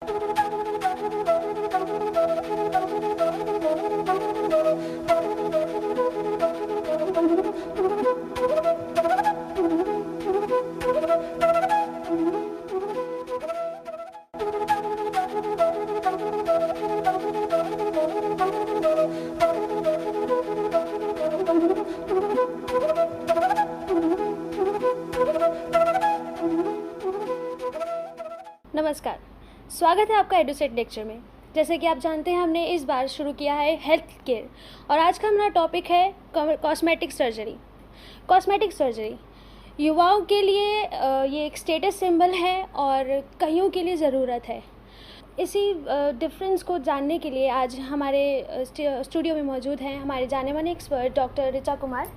नमस्कार, स्वागत है आपका एडुसेट लेक्चर में। जैसे कि आप जानते हैं, हमने इस बार शुरू किया है हेल्थ केयर और आज का हमारा टॉपिक है कॉस्मेटिक सर्जरी। कॉस्मेटिक सर्जरी युवाओं के लिए ये एक स्टेटस सिंबल है और कईयों के लिए ज़रूरत है। इसी डिफरेंस को जानने के लिए आज हमारे स्टूडियो में मौजूद हैं हमारे जाने माने एक्सपर्ट डॉक्टर ऋचा कुमार,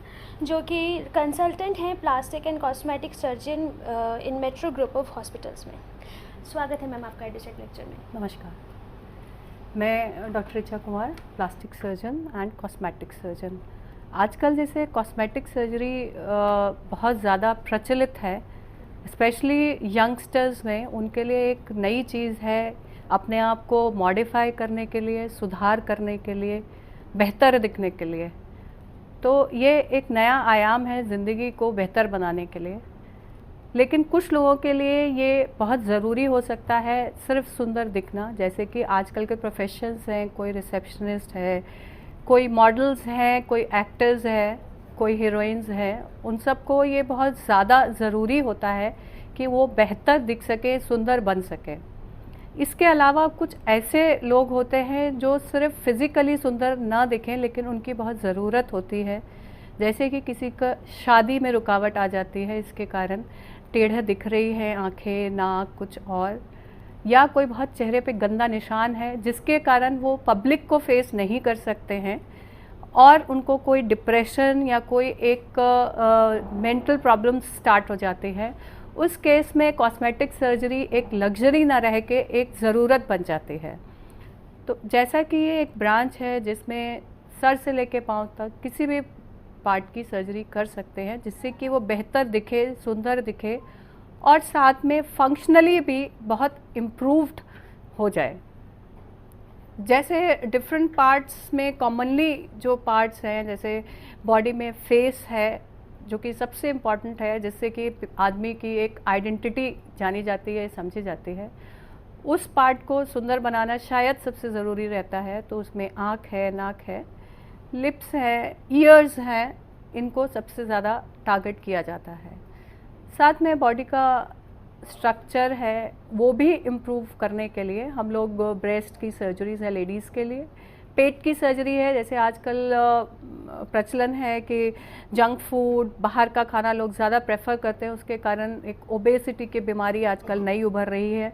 जो कि कंसल्टेंट हैं plastic and cosmetic surgeon in metro group of hospitals में। स्वागत है मैम आपका एडुसेट लेक्चर में। नमस्कार, मैं doctor Richa Kumar, plastic surgeon and cosmetic surgeon. आजकल जैसे कॉस्मेटिक सर्जरी बहुत ज़्यादा प्रचलित है, स्पेशली यंगस्टर्स में। उनके लिए एक नई चीज़ है, अपने आप को मॉडिफाई करने के लिए, सुधार करने के लिए, बेहतर दिखने के लिए। तो ये एक नया आयाम है ज़िंदगी को बेहतर बनाने के लिए। लेकिन कुछ लोगों के लिए ये बहुत ज़रूरी हो सकता है सिर्फ सुंदर दिखना, जैसे कि आजकल के प्रोफेशंस हैं, कोई रिसेप्शनिस्ट है, कोई मॉडल्स हैं, कोई एक्टर्स हैं, कोई हीरोइंस हैं। उन सबको ये बहुत ज़्यादा ज़रूरी होता है कि वो बेहतर दिख सके, सुंदर बन सके। इसके अलावा कुछ ऐसे लोग होते हैं जो सिर्फ फिज़िकली सुंदर ना दिखें, लेकिन उनकी बहुत ज़रूरत होती है। जैसे कि किसी का शादी में रुकावट आ जाती है, इसके कारण टेढ़ा दिख रही है आंखें, नाक, कुछ और, या कोई बहुत चेहरे पे गंदा निशान है जिसके कारण वो पब्लिक को फेस नहीं कर सकते हैं और उनको कोई डिप्रेशन या कोई एक मेंटल प्रॉब्लम स्टार्ट हो जाती है। उस केस में कॉस्मेटिक सर्जरी एक लग्जरी ना रह के एक ज़रूरत बन जाती है। तो जैसा कि ये एक ब्रांच है जिसमें सर से लेके पाँव तक किसी भी पार्ट की सर्जरी कर सकते हैं, जिससे कि वो बेहतर दिखे, सुंदर दिखे और साथ में फंक्शनली भी बहुत इम्प्रूव्ड हो जाए। जैसे डिफरेंट पार्ट्स में कॉमनली जो पार्ट्स हैं, जैसे बॉडी में फेस है जो कि सबसे इम्पॉर्टेंट है, जिससे कि आदमी की एक आइडेंटिटी जानी जाती है, समझी जाती है। उस पार्ट को सुंदर बनाना शायद सबसे ज़रूरी रहता है। तो उसमें आँख है, नाक है, लिप्स है, ईयर्स हैं, इनको सबसे ज़्यादा टारगेट किया जाता है। साथ में बॉडी का स्ट्रक्चर है, वो भी इम्प्रूव करने के लिए हम लोग ब्रेस्ट की सर्जरीज है लेडीज़ के लिए, पेट की सर्जरी है। जैसे आजकल प्रचलन है कि जंक फूड, बाहर का खाना लोग ज़्यादा प्रेफर करते हैं, उसके कारण एक ओबेसिटी की बीमारी आजकल नई उभर रही है।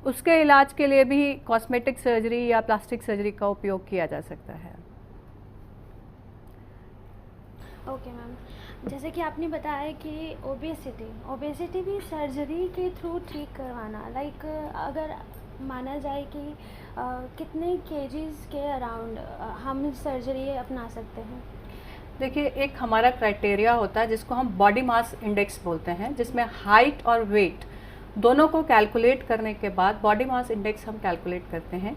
उसके इलाज के लिए भी कॉस्मेटिक सर्जरी या प्लास्टिक सर्जरी का उपयोग किया जा सकता है। ओके मैम, जैसे कि आपने बताया कि ओबेसिटी भी सर्जरी के थ्रू ठीक करवाना, लाइक अगर माना जाए कि कितने केजीज के अराउंड हम सर्जरी अपना सकते हैं? देखिए, एक हमारा क्राइटेरिया होता है जिसको हम बॉडी मास इंडेक्स बोलते हैं, जिसमें हाइट और वेट दोनों को कैलकुलेट करने के बाद बॉडी मास इंडेक्स हम कैलकुलेट करते हैं।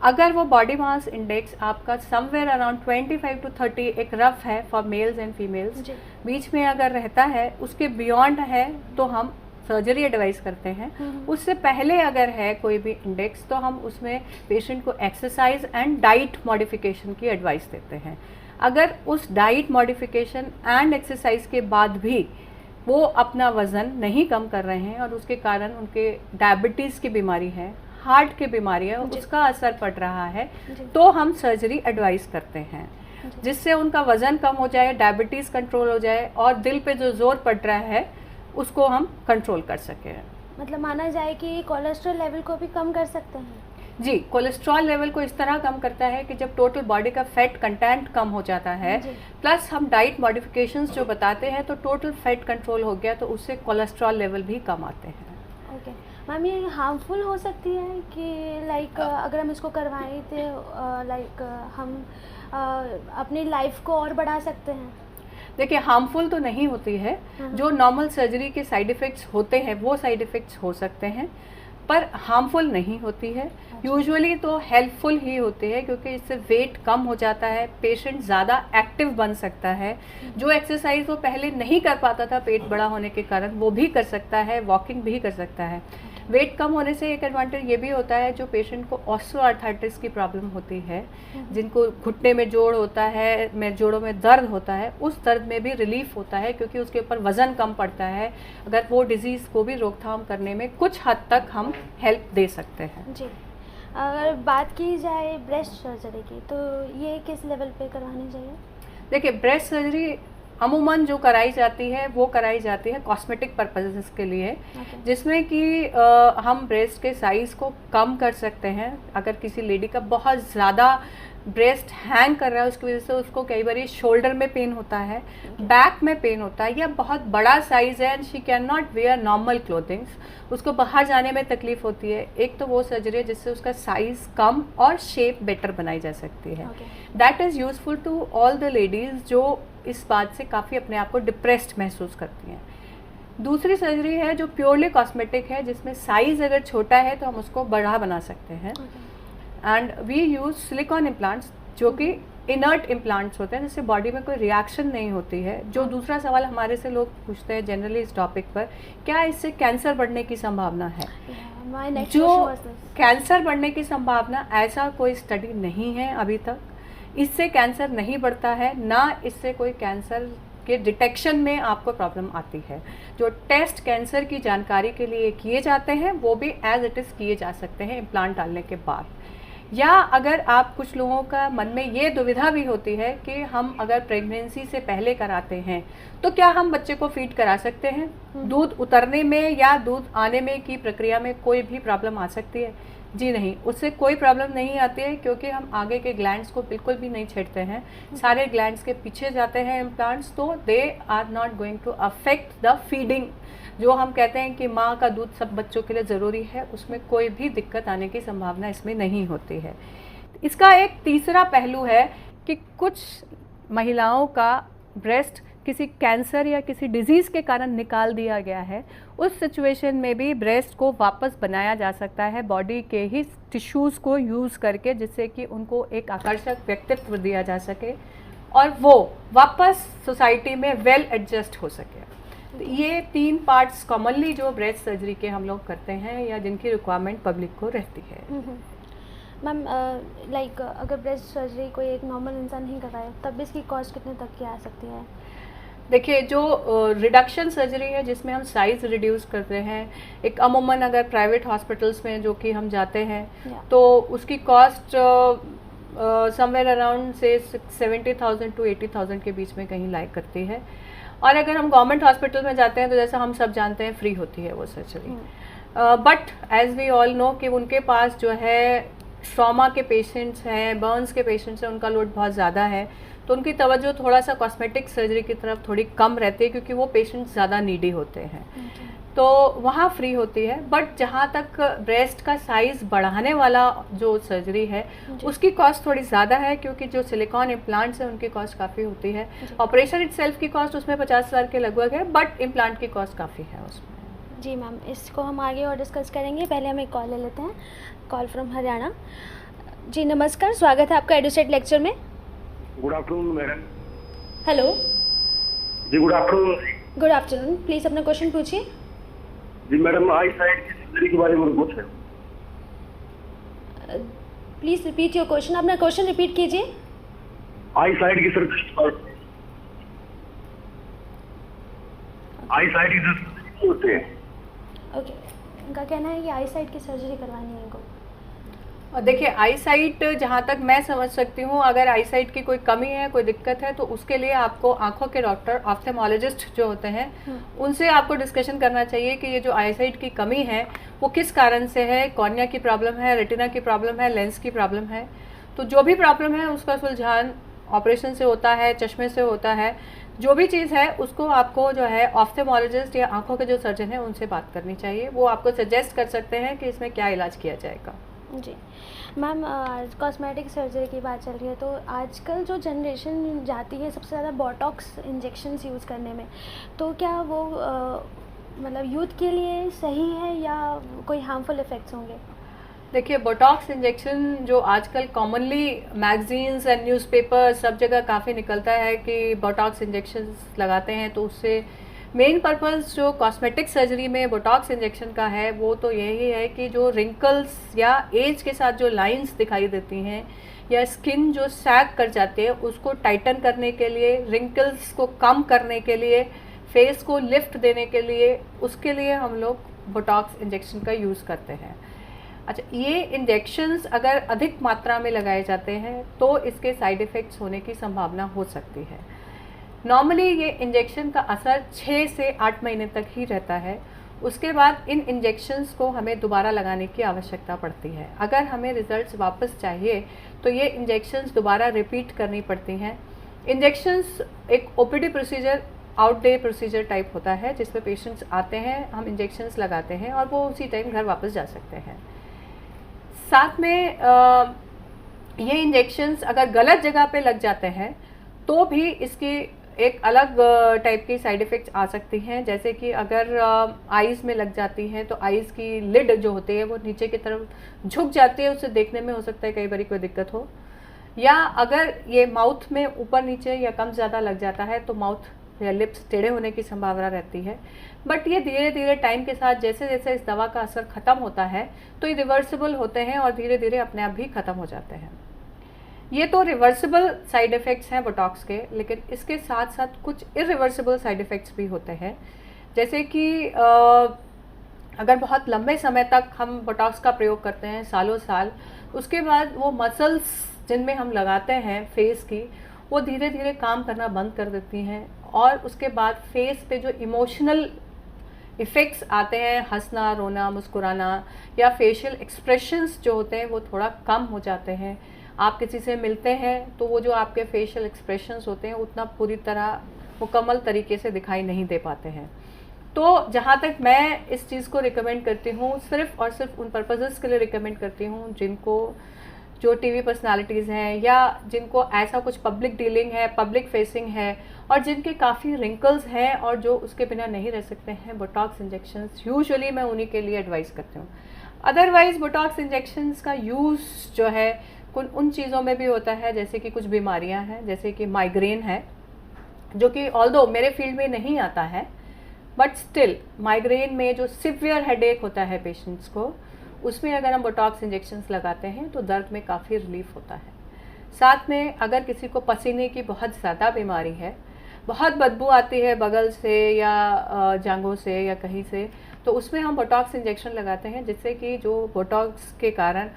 अगर वो बॉडी मास इंडेक्स आपका समवेयर अराउंड 25 to 30 एक रफ है फॉर मेल्स एंड फीमेल्स, बीच में अगर रहता है, उसके बियॉन्ड है तो हम सर्जरी एडवाइस करते हैं। उससे पहले अगर है कोई भी इंडेक्स तो हम उसमें पेशेंट को एक्सरसाइज एंड डाइट मॉडिफिकेशन की एडवाइस देते हैं। अगर उस डाइट मॉडिफिकेशन एंड एक्सरसाइज के बाद भी वो अपना वज़न नहीं कम कर रहे हैं और उसके कारण उनके डायबिटीज़ की बीमारी है, हार्ट की बीमारी है, उसका असर पड़ रहा है, तो हम सर्जरी एडवाइस करते हैं, जिससे उनका वज़न कम हो जाए, डायबिटीज़ कंट्रोल हो जाए और दिल पे जो जोर पड़ रहा है उसको हम कंट्रोल कर सकें। मतलब माना जाए कि कोलेस्ट्रॉल लेवल को भी कम कर सकते हैं? जी, कोलेस्ट्रॉल लेवल को इस तरह कम करता है कि जब टोटल बॉडी का फैट कंटेंट कम हो जाता है, प्लस हम डाइट मॉडिफिकेशंस जो बताते हैं, तो टोटल फैट कंट्रोल हो गया, तो उससे कोलेस्ट्रॉल लेवल भी कम आते हैं। ओके मैम, ये हार्मफुल हो सकती है कि लाइक अगर हम इसको करवाएं तो लाइक हम अपनी लाइफ को और बढ़ा सकते हैं? देखिए, हार्मफुल तो नहीं होती है। जो नॉर्मल सर्जरी के साइड इफ़ेक्ट्स होते हैं वो साइड इफ़ेक्ट्स हो सकते हैं। पर हार्मफुल नहीं होती है। यूजुअली तो हेल्पफुल ही होती है, क्योंकि इससे वेट कम हो जाता है, पेशेंट ज़्यादा एक्टिव बन सकता है। जो एक्सरसाइज वो पहले नहीं कर पाता था पेट बड़ा होने के कारण, वो भी कर सकता है, वॉकिंग भी कर सकता है। वेट कम होने से एक एडवांटेज ये भी होता है, जो पेशेंट को ऑस्टियोआर्थराइटिस की प्रॉब्लम होती है, जिनको घुटने में जोड़ होता है, में जोड़ों में दर्द होता है, उस दर्द में भी रिलीफ होता है, क्योंकि उसके ऊपर वज़न कम पड़ता है। अगर वो डिजीज़ को भी रोकथाम करने में कुछ हद तक हम हेल्प दे सकते हैं। जी, अगर बात की जाए ब्रेस्ट सर्जरी की, तो ये किस लेवल पे करवानी चाहिए? देखिए, ब्रेस्ट सर्जरी अमूमन जो कराई जाती है वो कराई जाती है कॉस्मेटिक पर्पसेस के लिए, जिसमें कि हम ब्रेस्ट के साइज़ को कम कर सकते हैं। अगर किसी लेडी का बहुत ज़्यादा ब्रेस्ट हैंग कर रहा है, उसकी वजह से उसको कई बार शोल्डर में पेन होता है, बैक में पेन होता है, या बहुत बड़ा साइज़ है and she can not wear normal clothings, उसको बाहर जाने में तकलीफ होती है। एक तो वो सर्जरी है जिससे उसका साइज़ कम और शेप बेटर बनाई जा सकती है। That is useful to all the ladies जो इस बात से काफ़ी अपने आप को डिप्रेस्ड महसूस करती हैं। दूसरी सर्जरी है जो प्योरली कॉस्मेटिक है, जिसमें साइज़ अगर छोटा है तो हम उसको बड़ा बना सकते हैं। And we use silicone implants, जो कि इनर्ट इम्प्लांट्स होते हैं, जिससे बॉडी में कोई रिएक्शन नहीं होती है। जो दूसरा सवाल हमारे से लोग पूछते हैं जनरली इस टॉपिक पर, क्या इससे कैंसर बढ़ने की संभावना है? जो कैंसर बढ़ने की संभावना, ऐसा कोई स्टडी नहीं है अभी तक। इससे कैंसर नहीं बढ़ता है, ना इससे कोई कैंसर के डिटेक्शन में आपको प्रॉब्लम आती है। जो टेस्ट कैंसर की जानकारी के लिए किए जाते हैं वो भी एज इट इज़ किए जा सकते हैं इम्प्लांट डालने के बाद। या अगर आप, कुछ लोगों का मन में ये दुविधा भी होती है कि हम अगर प्रेगनेंसी से पहले कराते हैं तो क्या हम बच्चे को फीड करा सकते हैं? दूध उतरने में या दूध आने में की प्रक्रिया में कोई भी प्रॉब्लम आ सकती है? जी नहीं, उससे कोई प्रॉब्लम नहीं आती है, क्योंकि हम आगे के ग्लैंड्स को बिल्कुल भी नहीं छेड़ते हैं। सारे ग्लैंड्स के पीछे जाते हैं इम्प्लांट्स, तो they are not going to affect the feeding. जो हम कहते हैं कि माँ का दूध सब बच्चों के लिए ज़रूरी है, उसमें कोई भी दिक्कत आने की संभावना इसमें नहीं होती है। इसका एक तीसरा पहलू है कि कुछ महिलाओं का ब्रेस्ट किसी कैंसर या किसी डिजीज़ के कारण निकाल दिया गया है। उस सिचुएशन में भी ब्रेस्ट को वापस बनाया जा सकता है बॉडी के ही टिश्यूज़ को यूज़ करके, जिससे कि उनको एक आकर्षक व्यक्तित्व दिया जा सके और वो वापस सोसाइटी में वेल एडजस्ट हो सके। तो ये 3 पार्ट्स कॉमनली जो ब्रेस्ट सर्जरी के हम लोग करते हैं, या जिनकी रिक्वायरमेंट पब्लिक को रहती है। मैम, लाइक अगर ब्रेस्ट सर्जरी कोई एक नॉर्मल इंसान नहीं कराए, तब भी इसकी कॉस्ट कितने तक की आ सकती है? देखिए, जो रिडक्शन सर्जरी है जिसमें हम साइज़ रिड्यूस करते हैं, एक अमूमन अगर प्राइवेट हॉस्पिटल्स में जो कि हम जाते हैं तो उसकी कॉस्ट समवेयर अराउंड से 70,000 to 80,000 के बीच में कहीं लाइक करती है। और अगर हम गवर्नमेंट हॉस्पिटल में जाते हैं तो जैसा हम सब जानते हैं फ्री होती है वो surgery. But as we all know कि उनके पास जो है ट्रॉमा के पेशेंट्स हैं, बर्न्स के पेशेंट्स हैं, उनका लोड बहुत ज़्यादा है, तो उनकी तवज्जो थोड़ा सा कॉस्मेटिक सर्जरी की तरफ थोड़ी कम रहती है, क्योंकि वो पेशेंट्स ज़्यादा नीडी होते हैं। तो वहाँ फ्री होती है। बट जहाँ तक ब्रेस्ट का साइज़ बढ़ाने वाला जो सर्जरी है उसकी कॉस्ट थोड़ी ज़्यादा है, क्योंकि जो सिलिकॉन इम्प्लांट्स हैं उनकी कॉस्ट काफ़ी होती है। ऑपरेशन इटसेल्फ की कॉस्ट उसमें 50,000 के लगभग है, बट इम्प्लांट की कॉस्ट काफ़ी है उसमें। जी मैम, इसको हम आगे और डिस्कस करेंगे। पहले हम एक कॉल ले लेते हैं। Call from Haryana. जी नमस्कार, स्वागत है आपका एडुसेट लेक्चर में। Good afternoon madam. हेलो जी, good afternoon. Good afternoon, please अपना क्वेश्चन पूछिए। जी मैडम, आई साइड की सर्जरी के बारे में कुछ है? Please repeat your question. अपना क्वेश्चन रिपीट कीजिए। आई साइड की सर्जरी, आई साइड की सर्जरी होते हैं। ओके, उनका कहना है कि आई साइट की सर्जरी करवानी है इनको। और देखिए, आई साइट जहाँ तक मैं समझ सकती हूँ, अगर आई साइट की कोई कमी है, कोई दिक्कत है, तो उसके लिए आपको आंखों के डॉक्टर, ऑप्थेमोलॉजिस्ट जो होते हैं, उनसे आपको डिस्कशन करना चाहिए कि ये जो आई साइट की कमी है वो किस कारण से है। कॉर्निया की प्रॉब्लम है, रेटिना की प्रॉब्लम है, लेंस की प्रॉब्लम है। तो जो भी प्रॉब्लम है उसका सुलझान ऑपरेशन से होता है, चश्मे से होता है। जो भी चीज़ है उसको आपको जो है ऑप्थेमोलॉजिस्ट या आंखों के जो सर्जन हैं उनसे बात करनी चाहिए। वो आपको सजेस्ट कर सकते हैं कि इसमें क्या इलाज किया जाएगा। जी मैम, कॉस्मेटिक सर्जरी की बात चल रही है, तो आजकल जो जनरेशन जाती है सबसे ज़्यादा बोटॉक्स इंजेक्शंस यूज़ करने में, तो क्या वो मतलब यूथ के लिए सही है या कोई हार्मफुल इफ़ेक्ट्स होंगे? देखिए, बोटॉक्स इंजेक्शन जो आजकल कॉमनली मैगजीन्स एंड न्यूज़पेपर सब जगह काफ़ी निकलता है कि बोटॉक्स इंजेक्शन लगाते हैं, तो उससे मेन पर्पस जो कॉस्मेटिक सर्जरी में बोटॉक्स इंजेक्शन का है वो तो यही है कि जो रिंकल्स या एज के साथ जो लाइंस दिखाई देती हैं या स्किन जो सैग कर जाती है उसको टाइटन करने के लिए, रिंकल्स को कम करने के लिए, फेस को लिफ्ट देने के लिए, उसके लिए हम लोग बोटॉक्स इंजेक्शन का यूज़ करते हैं। अच्छा, ये इंजेक्शंस अगर अधिक मात्रा में लगाए जाते हैं तो इसके साइड इफ़ेक्ट्स होने की संभावना हो सकती है। नॉर्मली ये इंजेक्शन का असर 6 से 8 महीने तक ही रहता है। उसके बाद इन इंजेक्शंस को हमें दोबारा लगाने की आवश्यकता पड़ती है। अगर हमें रिजल्ट्स वापस चाहिए तो ये इंजेक्शंस दोबारा रिपीट करनी पड़ती हैं। इंजेक्शंस एक OPD procedure, out day procedure type होता है जिसमें पेशेंट्स आते हैं, हम इंजेक्शंस लगाते हैं और वो उसी टाइम घर वापस जा सकते हैं। साथ में ये इंजेक्शंस अगर गलत जगह पे लग जाते हैं तो भी इसकी एक अलग टाइप की साइड इफ़ेक्ट्स आ सकती हैं। जैसे कि अगर आईज़ में लग जाती हैं तो आईज़ की लिड जो होती है वो नीचे की तरफ झुक जाती है, उससे देखने में हो सकता है कई बार कोई दिक्कत हो। या अगर ये माउथ में ऊपर नीचे या कम ज़्यादा लग जाता है तो माउथ या लिप्स टेढ़े होने की संभावना रहती है। बट ये धीरे धीरे टाइम के साथ जैसे जैसे इस दवा का असर ख़त्म होता है तो ये रिवर्सिबल होते हैं और धीरे धीरे अपने आप भी ख़त्म हो जाते हैं। ये तो रिवर्सिबल साइड इफ़ेक्ट्स हैं बोटॉक्स के, लेकिन इसके साथ साथ कुछ इरिवर्सिबल साइड इफ़ेक्ट्स भी होते हैं। जैसे कि अगर बहुत लंबे समय तक हम बोटॉक्स का प्रयोग करते हैं, सालों साल, उसके बाद वो मसल्स जिनमें हम लगाते हैं फेस की, वो धीरे धीरे काम करना बंद कर देती हैं और उसके बाद फेस पे जो इमोशनल इफ़ेक्ट्स आते हैं, हंसना, रोना, मुस्कुराना या फेशियल एक्सप्रेशंस जो होते हैं वो थोड़ा कम हो जाते हैं। आप किसी से मिलते हैं तो वो जो आपके फेशियल एक्सप्रेशंस होते हैं उतना पूरी तरह मुकम्मल तरीके से दिखाई नहीं दे पाते हैं। तो जहाँ तक मैं इस चीज़ को रिकमेंड करती हूँ, सिर्फ़ और सिर्फ उन पर्पसेस के लिए रिकमेंड करती हूँ जिनको, जो टीवी पर्सनालिटीज़ हैं या जिनको ऐसा कुछ पब्लिक डीलिंग है, पब्लिक फेसिंग है और जिनके काफ़ी रिंकल्स हैं और जो उसके बिना नहीं रह सकते हैं, बोटॉक्स इंजेक्शंस यूजुअली मैं उन्हीं के लिए एडवाइस करती हूँ। अदरवाइज़ बोटॉक्स इंजेक्शंस का यूज़ जो है उन चीज़ों में भी होता है, जैसे कि कुछ बीमारियां हैं, जैसे कि माइग्रेन है, जो कि ऑल्दो मेरे फील्ड में नहीं आता है, बट स्टिल माइग्रेन में जो सिवियर हेडेक होता है पेशेंट्स को, उसमें अगर हम बोटॉक्स इंजेक्शंस लगाते हैं तो दर्द में काफ़ी रिलीफ होता है। साथ में अगर किसी को पसीने की बहुत ज़्यादा बीमारी है, बहुत बदबू आती है बगल से या जांघों से या कहीं से, तो उसमें हम बोटॉक्स इंजेक्शन लगाते हैं, जिससे कि जो बोटॉक्स के कारण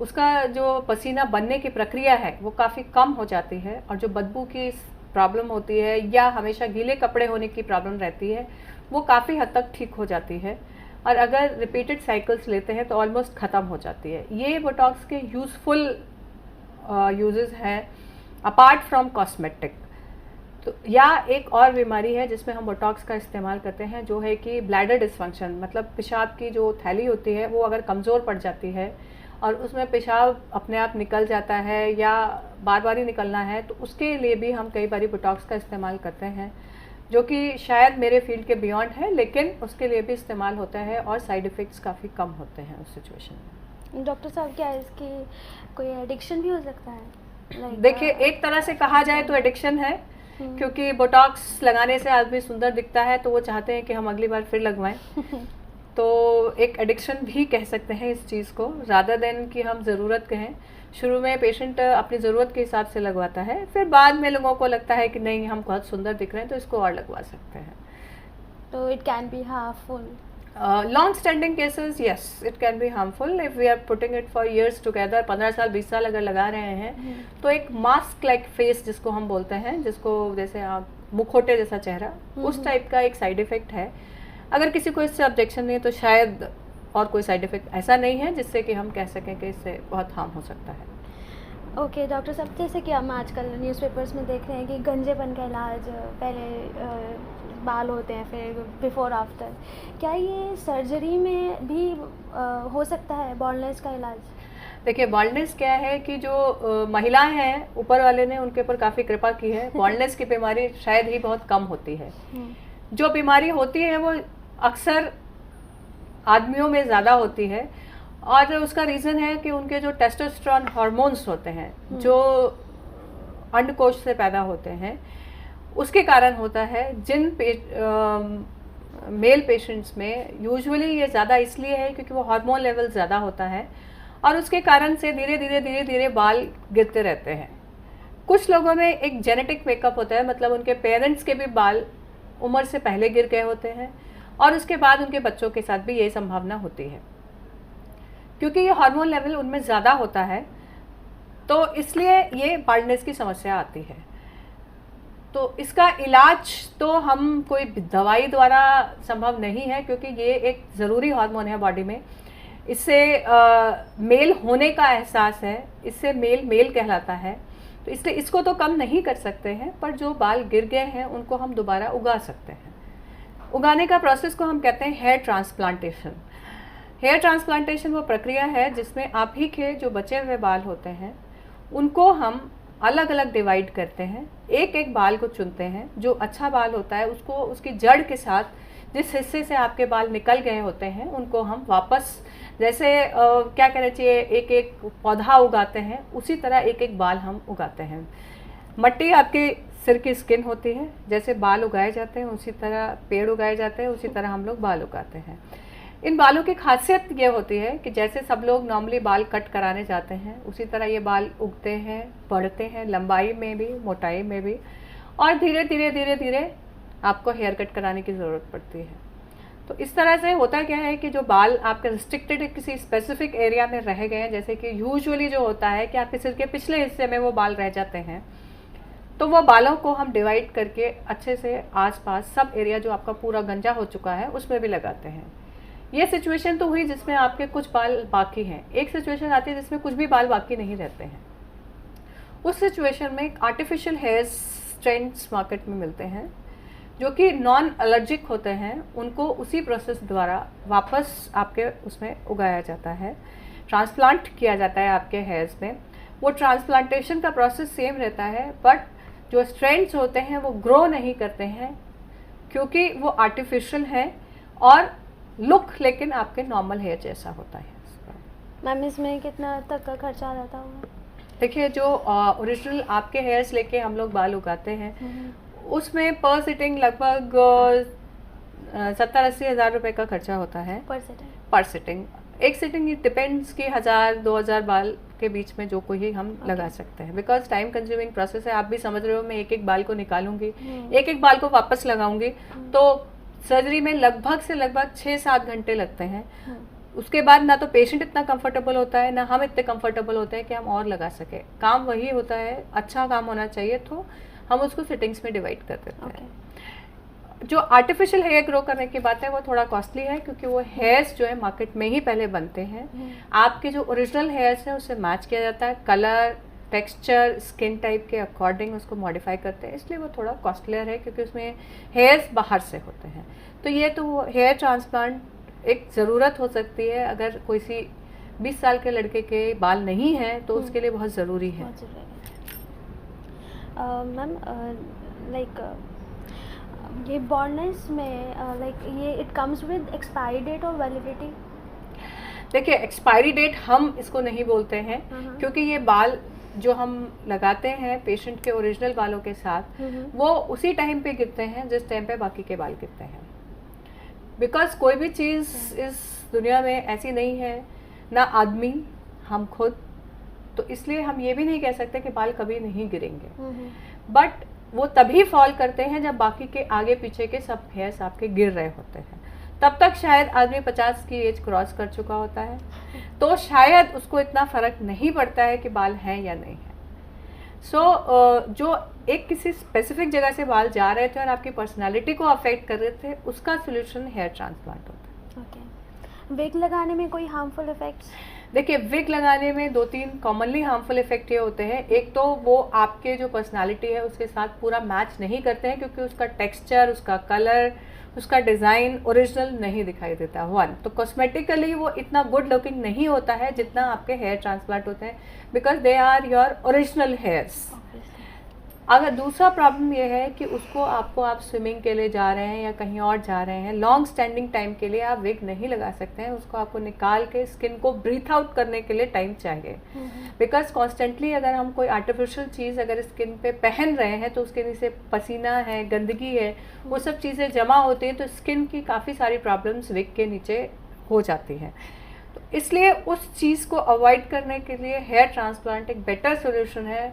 उसका जो पसीना बनने की प्रक्रिया है वो काफ़ी कम हो जाती है और जो बदबू की प्रॉब्लम होती है या हमेशा गीले कपड़े होने की प्रॉब्लम रहती है वो काफ़ी हद तक ठीक हो जाती है और अगर रिपीटेड साइकिल्स लेते हैं तो ऑलमोस्ट ख़त्म हो जाती है। ये बोटॉक्स के यूज़फुल यूजेस हैं अपार्ट फ्रॉम कॉस्मेटिक। तो या एक और बीमारी है जिसमें हम बोटॉक्स का इस्तेमाल करते हैं, जो है कि ब्लैडर डिसफंक्शन, मतलब पेशाब की जो थैली होती है वो अगर कमज़ोर पड़ जाती है और उसमें पेशाब अपने आप निकल जाता है या बार बार ही निकलना है, तो उसके लिए भी हम कई बार बोटॉक्स का इस्तेमाल करते हैं, जो कि शायद मेरे फील्ड के बियॉन्ड है, लेकिन उसके लिए भी इस्तेमाल होता है और साइड इफ़ेक्ट्स काफ़ी कम होते हैं उस सिचुएशन में। डॉक्टर साहब, क्या इसकी कोई एडिक्शन भी हो सकता है? देखिए, एक तरह से कहा जाए तो एडिक्शन है, क्योंकि बोटॉक्स लगाने से आदमी सुंदर दिखता है तो वो चाहते हैं कि हम अगली बार फिर लगवाएं। तो एक एडिक्शन भी कह सकते हैं इस चीज़ को, रादर देन कि हम ज़रूरत कहें। शुरू में पेशेंट अपनी ज़रूरत के हिसाब से लगवाता है, फिर बाद में लोगों को लगता है कि नहीं, हम बहुत सुंदर दिख रहे हैं तो इसको और लगवा सकते हैं। तो it can be harmful. Long standing cases, yes, it can be harmful if we are putting it for years together. 15 साल 20 साल अगर लगा रहे हैं तो एक मास्क लाइक फेस जिसको हम बोलते हैं, जिसको जैसे आप मुखौटे जैसा चेहरा, उस टाइप का एक साइड इफ़ेक्ट है। अगर किसी को इससे ऑब्जेक्शन नहीं है तो शायद और कोई साइड इफ़ेक्ट ऐसा नहीं है जिससे कि हम कह सकें कि इससे बहुत हार्म हो सकता है। ओके डॉक्टर साहब, जैसे कि हम आजकल न्यूज़पेपर्स में देख रहे हैं कि गंजेपन का इलाज, पहले बाल होते हैं, फिर बिफोर आफ्टर, क्या ये सर्जरी में भी हो सकता है बॉल्डनेस का इलाज? देखिए, बॉल्डनेस क्या है कि जो महिलाएं हैं, ऊपर वाले ने उनके ऊपर काफ़ी कृपा की है, बॉल्डनेस की बीमारी शायद ही बहुत कम होती है। जो बीमारी होती है वो अक्सर आदमियों में ज़्यादा होती है, और उसका रीज़न है कि उनके जो टेस्टोस्टेरोन हार्मोन्स होते हैं जो अंडकोश से पैदा होते हैं, उसके कारण होता है। मेल पेशेंट्स में यूजुअली ये ज़्यादा इसलिए है क्योंकि वो हार्मोन लेवल ज़्यादा होता है, और उसके कारण से धीरे धीरे बाल गिरते रहते हैं। कुछ लोगों में एक जेनेटिक मेकअप होता है, मतलब उनके पेरेंट्स के भी बाल उम्र से पहले गिर गए होते हैं, और उसके बाद उनके बच्चों के साथ भी यही संभावना होती है क्योंकि ये हार्मोन लेवल उनमें ज़्यादा होता है, तो इसलिए ये बाल्डनेस की समस्या आती है। तो इसका इलाज तो हम कोई दवाई द्वारा संभव नहीं है क्योंकि ये एक ज़रूरी हार्मोन है बॉडी में। इससे मेल होने का एहसास है, इससे मेल कहलाता है, तो इसलिए इसको तो कम नहीं कर सकते हैं, पर जो बाल गिर गए हैं उनको हम दोबारा उगा सकते हैं। उगाने का प्रोसेस को हम कहते हैं हेयर ट्रांसप्लांटेशन। हेयर ट्रांसप्लांटेशन वो प्रक्रिया है जिसमें आप ही के जो बचे हुए बाल होते हैं उनको हम अलग अलग डिवाइड करते हैं, एक एक बाल को चुनते हैं। जो अच्छा बाल होता है उसको उसकी जड़ के साथ जिस हिस्से से आपके बाल निकल गए होते हैं उनको हम वापस, जैसे क्या कहना चाहिए, एक एक पौधा उगाते हैं, उसी तरह एक एक बाल हम उगाते हैं। मट्टी आपके सिर की स्किन होती है, जैसे बाल उगाए जाते हैं उसी तरह पेड़ उगाए जाते हैं, उसी तरह हम लोग बाल उगाते हैं। इन बालों की खासियत ये होती है कि जैसे सब लोग नॉर्मली बाल कट कराने जाते हैं उसी तरह ये बाल उगते हैं, बढ़ते हैं, लंबाई में भी, मोटाई में भी, और धीरे धीरे आपको हेयर कट कराने की ज़रूरत पड़ती है। तो इस तरह से होता क्या है कि जो बाल आपके रिस्ट्रिक्टेड किसी स्पेसिफिक एरिया में रह गए हैं, जैसे कि यूजुअली जो होता है कि आपके सिर के पिछले हिस्से में वो बाल रह जाते हैं, तो वो बालों को हम डिवाइड करके अच्छे से आसपास सब एरिया जो आपका पूरा गंजा हो चुका है उसमें भी लगाते हैं। ये सिचुएशन तो हुई जिसमें आपके कुछ बाल बाकी हैं। एक सिचुएशन आती है जिसमें कुछ भी बाल बाकी नहीं रहते हैं। उस सिचुएशन में आर्टिफिशियल हेयर स्ट्रेंड्स मार्केट में मिलते हैं जो कि नॉन एलर्जिक होते हैं, उनको उसी प्रोसेस द्वारा वापस आपके उसमें उगाया जाता है, ट्रांसप्लांट किया जाता है आपके हेयर्स में। वो ट्रांसप्लांटेशन का प्रोसेस सेम रहता है, बट जो स्ट्रेंड्स होते हैं वो ग्रो नहीं करते हैं क्योंकि वो आर्टिफिशियल हैं, और लुक लेकिन आपके नॉर्मल हेयर जैसा होता है। मैम इसमें कितना तक का खर्चा आ जाता होगा? देखिए, जो ओरिजिनल आपके हेयर्स लेके हम लोग बाल उगाते हैं उसमें पर सिटिंग लगभग 70-80 हज़ार रुपये का खर्चा होता है पर सिटिंग। एक सिटिंग डिपेंड्स कि 1000-2000 बाल के बीच में जो कोई हम लगा सकते हैं, बिकॉज टाइम कंज्यूमिंग प्रोसेस है। आप भी समझ रहे हो, मैं एक एक बाल को निकालूंगी, एक एक बाल को वापस लगाऊंगी, तो सर्जरी में लगभग से लगभग 6-7 घंटे लगते हैं। उसके बाद ना तो पेशेंट इतना कंफर्टेबल होता है, ना हम इतने कंफर्टेबल होते हैं कि हम और लगा सके। काम वही होता है, अच्छा काम होना चाहिए, तो हम उसको सिटिंग्स में डिवाइड कर देते हैं। जो आर्टिफिशियल हेयर ग्रो करने की बात है वो थोड़ा कॉस्टली है क्योंकि वो हेयर्स जो है मार्केट में ही पहले बनते हैं। आपके जो ओरिजिनल हेयर्स हैं उससे मैच किया जाता है, कलर, टेक्सचर, स्किन टाइप के अकॉर्डिंग उसको मॉडिफाई करते हैं, इसलिए वो थोड़ा कॉस्टलियर है क्योंकि उसमें हेयर्स बाहर से होते हैं। तो ये तो हेयर ट्रांसप्लांट एक ज़रूरत हो सकती है, अगर कोई सी 20 साल के लड़के के बाल नहीं हैं तो उसके लिए बहुत ज़रूरी है। मैम लाइक ये बॉन्डनेस में लाइक ये it comes with expiry date और वैलिडिटी? देखिए, एक्सपायरी डेट हम इसको नहीं बोलते हैं क्योंकि ये बाल जो हम लगाते हैं पेशेंट के ओरिजिनल बालों के साथ वो उसी टाइम पे गिरते हैं जिस टाइम पे बाकी के बाल गिरते हैं। बिकॉज कोई भी चीज़ इस दुनिया में ऐसी नहीं है, ना आदमी, हम खुद, तो इसलिए हम ये भी नहीं कह सकते कि बाल कभी नहीं गिरेंगे। बट वो तभी फॉल करते हैं जब बाकी के आगे पीछे के सब हेयर्स आपके गिर रहे होते हैं। तब तक शायद आदमी 50 की एज क्रॉस कर चुका होता है, तो शायद उसको इतना फ़र्क नहीं पड़ता है कि बाल हैं या नहीं है। जो एक किसी स्पेसिफिक जगह से बाल जा रहे थे और आपकी पर्सनालिटी को अफेक्ट कर रहे थे, उसका सोल्यूशन हेयर ट्रांसप्लांट होता है। ओके। विग लगाने में कोई हार्मफुल इफेक्ट्स? देखिए, विग लगाने में 2-3 कॉमनली हार्मफुल इफेक्ट ये होते हैं। एक तो वो आपके जो पर्सनालिटी है उसके साथ पूरा मैच नहीं करते हैं क्योंकि उसका टेक्सचर, उसका कलर, उसका डिज़ाइन ओरिजिनल नहीं दिखाई देता। 1 तो कॉस्मेटिकली वो इतना गुड लुकिंग नहीं होता है जितना आपके हेयर ट्रांसप्लांट होते हैं, because they are your original hairs. अगर दूसरा प्रॉब्लम ये है कि उसको आप स्विमिंग के लिए जा रहे हैं या कहीं और जा रहे हैं, लॉन्ग स्टैंडिंग टाइम के लिए आप विग नहीं लगा सकते हैं, उसको आपको निकाल के स्किन को ब्रीथ आउट करने के लिए टाइम चाहिए। बिकॉज कॉन्स्टेंटली अगर हम कोई आर्टिफिशियल चीज़ अगर स्किन पे पहन रहे हैं तो उसके नीचे पसीना है, गंदगी है, वो सब चीज़ें जमा होती हैं, तो स्किन की काफ़ी सारी प्रॉब्लम्स विग के नीचे हो जाती हैं। तो इसलिए उस चीज़ को अवॉइड करने के लिए हेयर ट्रांसप्लांट एक बेटर सोल्यूशन है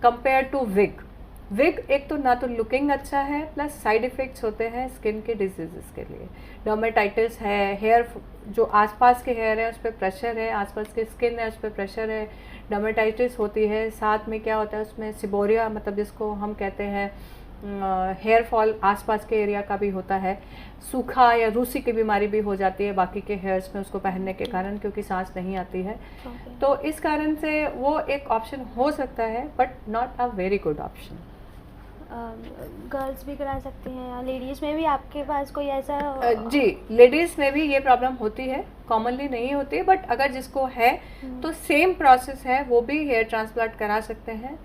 कंपेयर टू विग। विग एक तो ना तो लुकिंग अच्छा है, प्लस साइड इफ़ेक्ट्स होते हैं स्किन के डिजीज़ के लिए। डर्मेटाइटिस है, हेयर जो आसपास के हेयर है उस पर प्रेशर है, आसपास के स्किन है उस पर प्रेशर है, डर्मेटाइटिस होती है। साथ में क्या होता है उसमें सिबोरिया, मतलब जिसको हम कहते हैं हेयर फॉल आसपास के एरिया का भी होता है। सूखा या रूसी की बीमारी भी हो जाती है बाकी के हेयर्स में उसको पहनने के कारण, क्योंकि सांस नहीं आती है। तो इस कारण से वो एक ऑप्शन हो सकता है, but not a very good option. Girls भी करा सकती हैं या लेडीज़ में भी आपके पास कोई ऐसा? जी, लेडीज़ में भी ये प्रॉब्लम होती है, कॉमनली नहीं होती, बट अगर जिसको है तो सेम प्रोसेस है, वो भी हेयर ट्रांसप्लांट करा सकते हैं।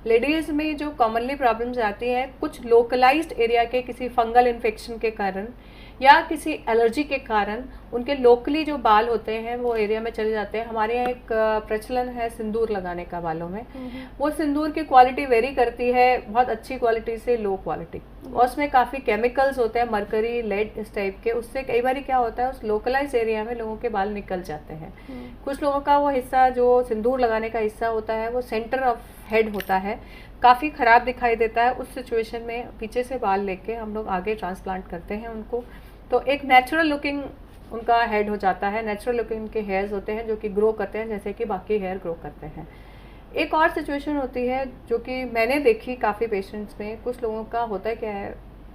लेडीज़ में जो कॉमनली प्रॉब्लम्स आती हैं कुछ लोकलाइज्ड एरिया के किसी फंगल इन्फेक्शन के कारण या किसी एलर्जी के कारण उनके लोकली जो बाल होते हैं वो एरिया में चले जाते हैं। हमारे यहाँ एक प्रचलन है सिंदूर लगाने का बालों में। वो सिंदूर की क्वालिटी वेरी करती है, बहुत अच्छी क्वालिटी से लो क्वालिटी, और उसमें काफ़ी केमिकल्स होते हैं, मरकरी, लेड, इस टाइप के। उससे कई बार क्या होता है उस लोकलाइज एरिया में लोगों के बाल निकल जाते हैं। कुछ लोगों का वो हिस्सा जो सिंदूर लगाने का हिस्सा होता है वो सेंटर ऑफ हेड होता है, काफ़ी ख़राब दिखाई देता है। उस सिचुएशन में पीछे से बाल लेके हम लोग आगे ट्रांसप्लांट करते हैं उनको, तो एक नेचुरल लुकिंग उनका हेड हो जाता है। नेचुरल लुकिंग के हेयर्स होते हैं जो कि ग्रो करते हैं जैसे कि बाकी हेयर ग्रो करते हैं। एक और सिचुएशन होती है जो कि मैंने देखी काफ़ी पेशेंट्स में, कुछ लोगों का होता है क्या है,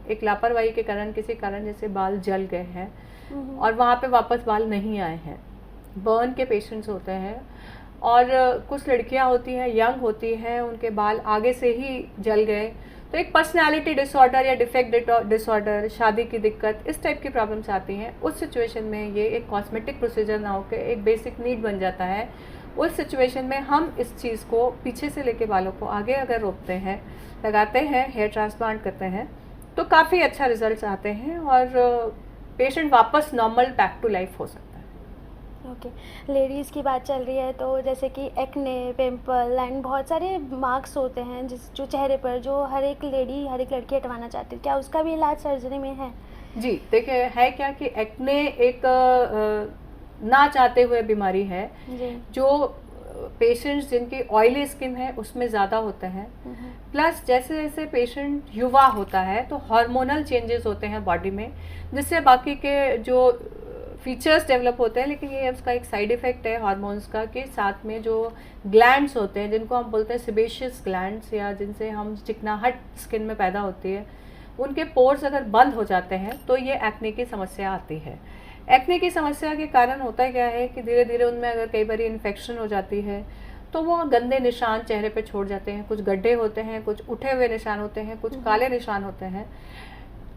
एक लापरवाही के कारण किसी कारण जैसे बाल जल गए हैं और वहाँ पे वापस बाल नहीं आए हैं, बर्न के पेशेंट्स होते हैं। और कुछ लड़कियां होती हैं, यंग होती हैं, उनके बाल आगे से ही जल गए, तो एक पर्सनालिटी डिसऑर्डर या डिफेक्ट डिसऑर्डर, शादी की दिक्कत, इस टाइप की प्रॉब्लम्स आती हैं। उस सिचुएशन में ये एक कॉस्मेटिक प्रोसीजर ना होकर एक बेसिक नीड बन जाता है। उस सिचुएशन में हम इस चीज़ को पीछे से लेके बालों को आगे अगर रोकते हैं, लगाते हैं, हेयर ट्रांसप्लांट करते हैं, तो काफ़ी अच्छा रिजल्ट आते हैं और पेशेंट वापस नॉर्मल बैक टू लाइफ हो सकता है। ओके, लेडीज़ की बात चल रही है तो जैसे कि एक्ने, पिंपल एंड बहुत सारे मार्क्स होते हैं जो चेहरे पर, जो हर एक लेडी, हर एक लड़की हटवाना चाहती है, क्या उसका भी इलाज सर्जरी में है? जी देखिए, है क्या कि एक्ने एक ना चाहते हुए बीमारी है जो पेशेंट्स जिनकी ऑयली स्किन है उसमें ज़्यादा होते हैं। प्लस जैसे जैसे पेशेंट युवा होता है तो हार्मोनल चेंजेस होते हैं बॉडी में, जिससे बाकी के जो फीचर्स डेवलप होते हैं। लेकिन ये उसका एक साइड इफेक्ट है हार्मोन्स का, कि साथ में जो ग्लैंड्स होते हैं जिनको हम बोलते हैं सेबेशियस ग्लैंड्स, या जिनसे हम चिकनाहट स्किन में पैदा होती है, उनके पोर्स अगर बंद हो जाते हैं तो ये एक्ने की समस्या आती है। एक्ने की समस्या के कारण होता है क्या है कि धीरे धीरे उनमें अगर कई बार इन्फेक्शन हो जाती है तो वो गंदे निशान चेहरे पे छोड़ जाते हैं। कुछ गड्ढे होते हैं, कुछ उठे हुए निशान होते हैं, कुछ काले निशान होते हैं।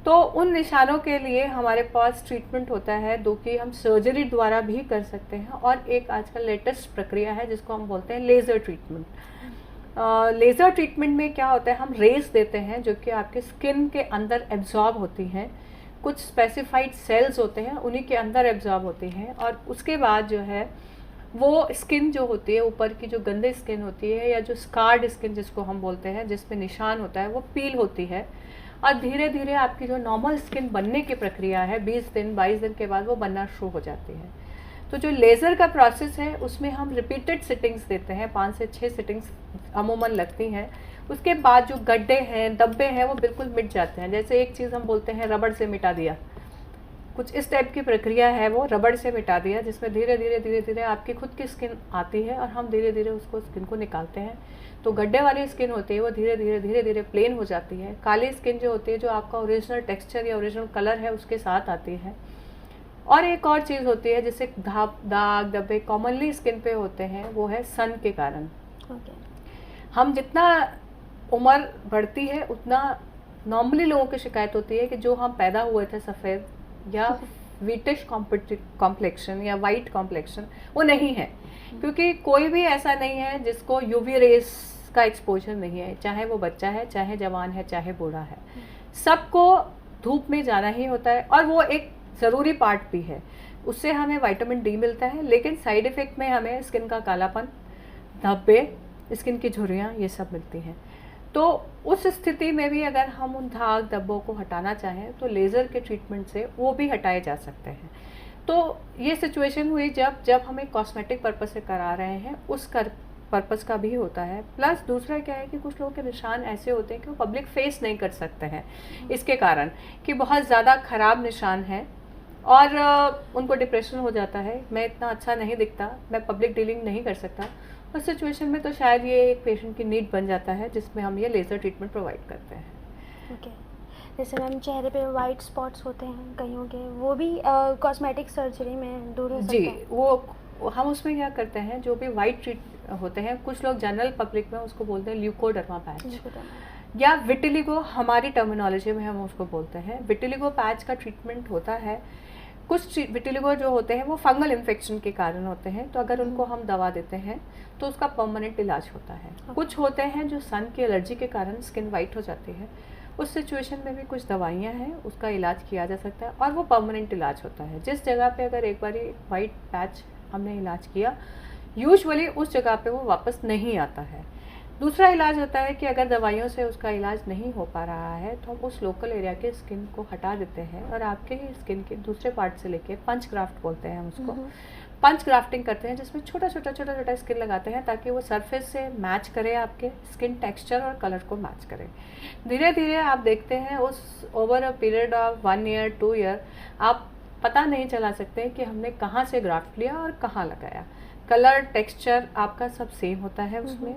तो उन निशानों के लिए हमारे पास ट्रीटमेंट होता है जो कि हम सर्जरी द्वारा भी कर सकते हैं, और एक आजकल लेटेस्ट प्रक्रिया है जिसको हम बोलते हैं लेज़र ट्रीटमेंट। लेज़र ट्रीटमेंट में क्या होता है, हम रेज देते हैं जो कि आपके स्किन के अंदर एब्जॉर्ब होती हैं, कुछ स्पेसिफाइड सेल्स होते हैं उन्हीं के अंदर एब्जॉर्ब होती हैं, और उसके बाद जो है वो स्किन जो होती है, ऊपर की जो गंदे स्किन होती है या जो स्कार्ड स्किन जिसको हम बोलते हैं, जिसमें निशान होता है, वो पील होती है, और धीरे धीरे आपकी जो नॉर्मल स्किन बनने की प्रक्रिया है 20 दिन 22 दिन के बाद वो बनना शुरू हो जाती है। तो जो लेज़र का प्रोसेस है उसमें हम रिपीटेड सिटिंग्स देते हैं, 5 से 6 सिटिंग्स अमूमन लगती हैं। उसके बाद जो गड्ढे हैं, धब्बे हैं, वो बिल्कुल मिट जाते हैं। जैसे एक चीज़ हम बोलते हैं रबड़ से मिटा दिया, कुछ इस टाइप की प्रक्रिया है, वो रबड़ से मिटा दिया, जिसमें धीरे धीरे आपकी खुद की स्किन आती है और हम धीरे धीरे उसको स्किन को निकालते हैं। तो गड्ढे वाली स्किन होती है वो धीरे धीरे प्लेन हो जाती है। काली स्किन जो होती है, जो आपका ओरिजिनल टेक्सचर या ओरिजिनल कलर है उसके साथ आती है। और एक और चीज़ होती है जिससे दाग धब्बे कॉमनली स्किन पे होते हैं, वो है सन के कारण। हम जितना उम्र बढ़ती है उतना नॉर्मली लोगों की शिकायत होती है कि जो हम पैदा हुए थे सफ़ेद या वीटिश कॉम्प्लेक्शन या वाइट कॉम्प्लेक्शन, वो नहीं है, क्योंकि कोई भी ऐसा नहीं है जिसको यूवी रेस का एक्सपोजर नहीं है, चाहे वो बच्चा है, चाहे जवान है, चाहे बूढ़ा है, सबको धूप में जाना ही होता है और वो एक ज़रूरी पार्ट भी है। उससे हमें विटामिन डी मिलता है, लेकिन साइड इफ़ेक्ट में हमें स्किन का कालापन, धब्बे, स्किन की झुर्रियाँ, ये सब मिलती हैं। तो उस स्थिति में भी अगर हम उन दाग धब्बों को हटाना चाहें तो लेज़र के ट्रीटमेंट से वो भी हटाए जा सकते हैं। तो ये सिचुएशन हुई जब हम एक कॉस्मेटिक पर्पस से करा रहे हैं, उस पर्पस का भी होता है। प्लस दूसरा क्या है कि कुछ लोगों के निशान ऐसे होते हैं कि वो पब्लिक फेस नहीं कर सकते हैं, इसके कारण कि बहुत ज़्यादा ख़राब निशान है और उनको डिप्रेशन हो जाता है, मैं इतना अच्छा नहीं दिखता, मैं पब्लिक डीलिंग नहीं कर सकता। उस सिचुएशन में तो शायद ये एक पेशेंट की नीड बन जाता है, जिसमें हम ये लेज़र ट्रीटमेंट प्रोवाइड करते हैं। ओके, जैसे मैम चेहरे पे वाइट स्पॉट्स होते हैं कईयों के, वो भी कॉस्मेटिक सर्जरी में दूर हो सकते हैं? जी, वो हम उसमें क्या करते हैं, जो भी वाइट होते हैं, कुछ लोग जनरल पब्लिक में उसको बोलते हैं ल्यूकोडर्मा पैच या विटिलिगो, हमारी टर्मिनोलॉजी में हम उसको बोलते हैं। विटिलिगो पैच का ट्रीटमेंट होता है। कुछ विटिलिगो जो होते हैं वो फंगल इन्फेक्शन के कारण होते हैं, तो अगर उनको हम दवा देते हैं तो उसका परमानेंट इलाज होता है। कुछ होते हैं जो सन की एलर्जी के कारण स्किन वाइट हो जाती है, उस सिचुएशन में भी कुछ दवाइयाँ हैं, उसका इलाज किया जा सकता है और वो परमानेंट इलाज होता है। जिस जगह पे अगर एक बारी वाइट पैच हमने इलाज किया, यूजुअली उस जगह पे वो वापस नहीं आता है। दूसरा इलाज होता है कि अगर दवाइयों से उसका इलाज नहीं हो पा रहा है तो हम उस लोकल एरिया के स्किन को हटा देते हैं और आपके ही स्किन के दूसरे पार्ट से लेके पंच ग्राफ्ट बोलते हैं हम उसको, पंच ग्राफ्टिंग करते हैं, जिसमें छोटा छोटा स्किन लगाते हैं ताकि वो सरफेस से मैच करे, आपके स्किन टेक्सचर और कलर को मैच करे। धीरे धीरे आप देखते हैं उस over a period of 1 year 2 year आप पता नहीं चला सकते कि हमने कहाँ से ग्राफ्ट लिया और कहाँ लगाया। कलर टेक्सचर आपका सब सेम होता है उसमें,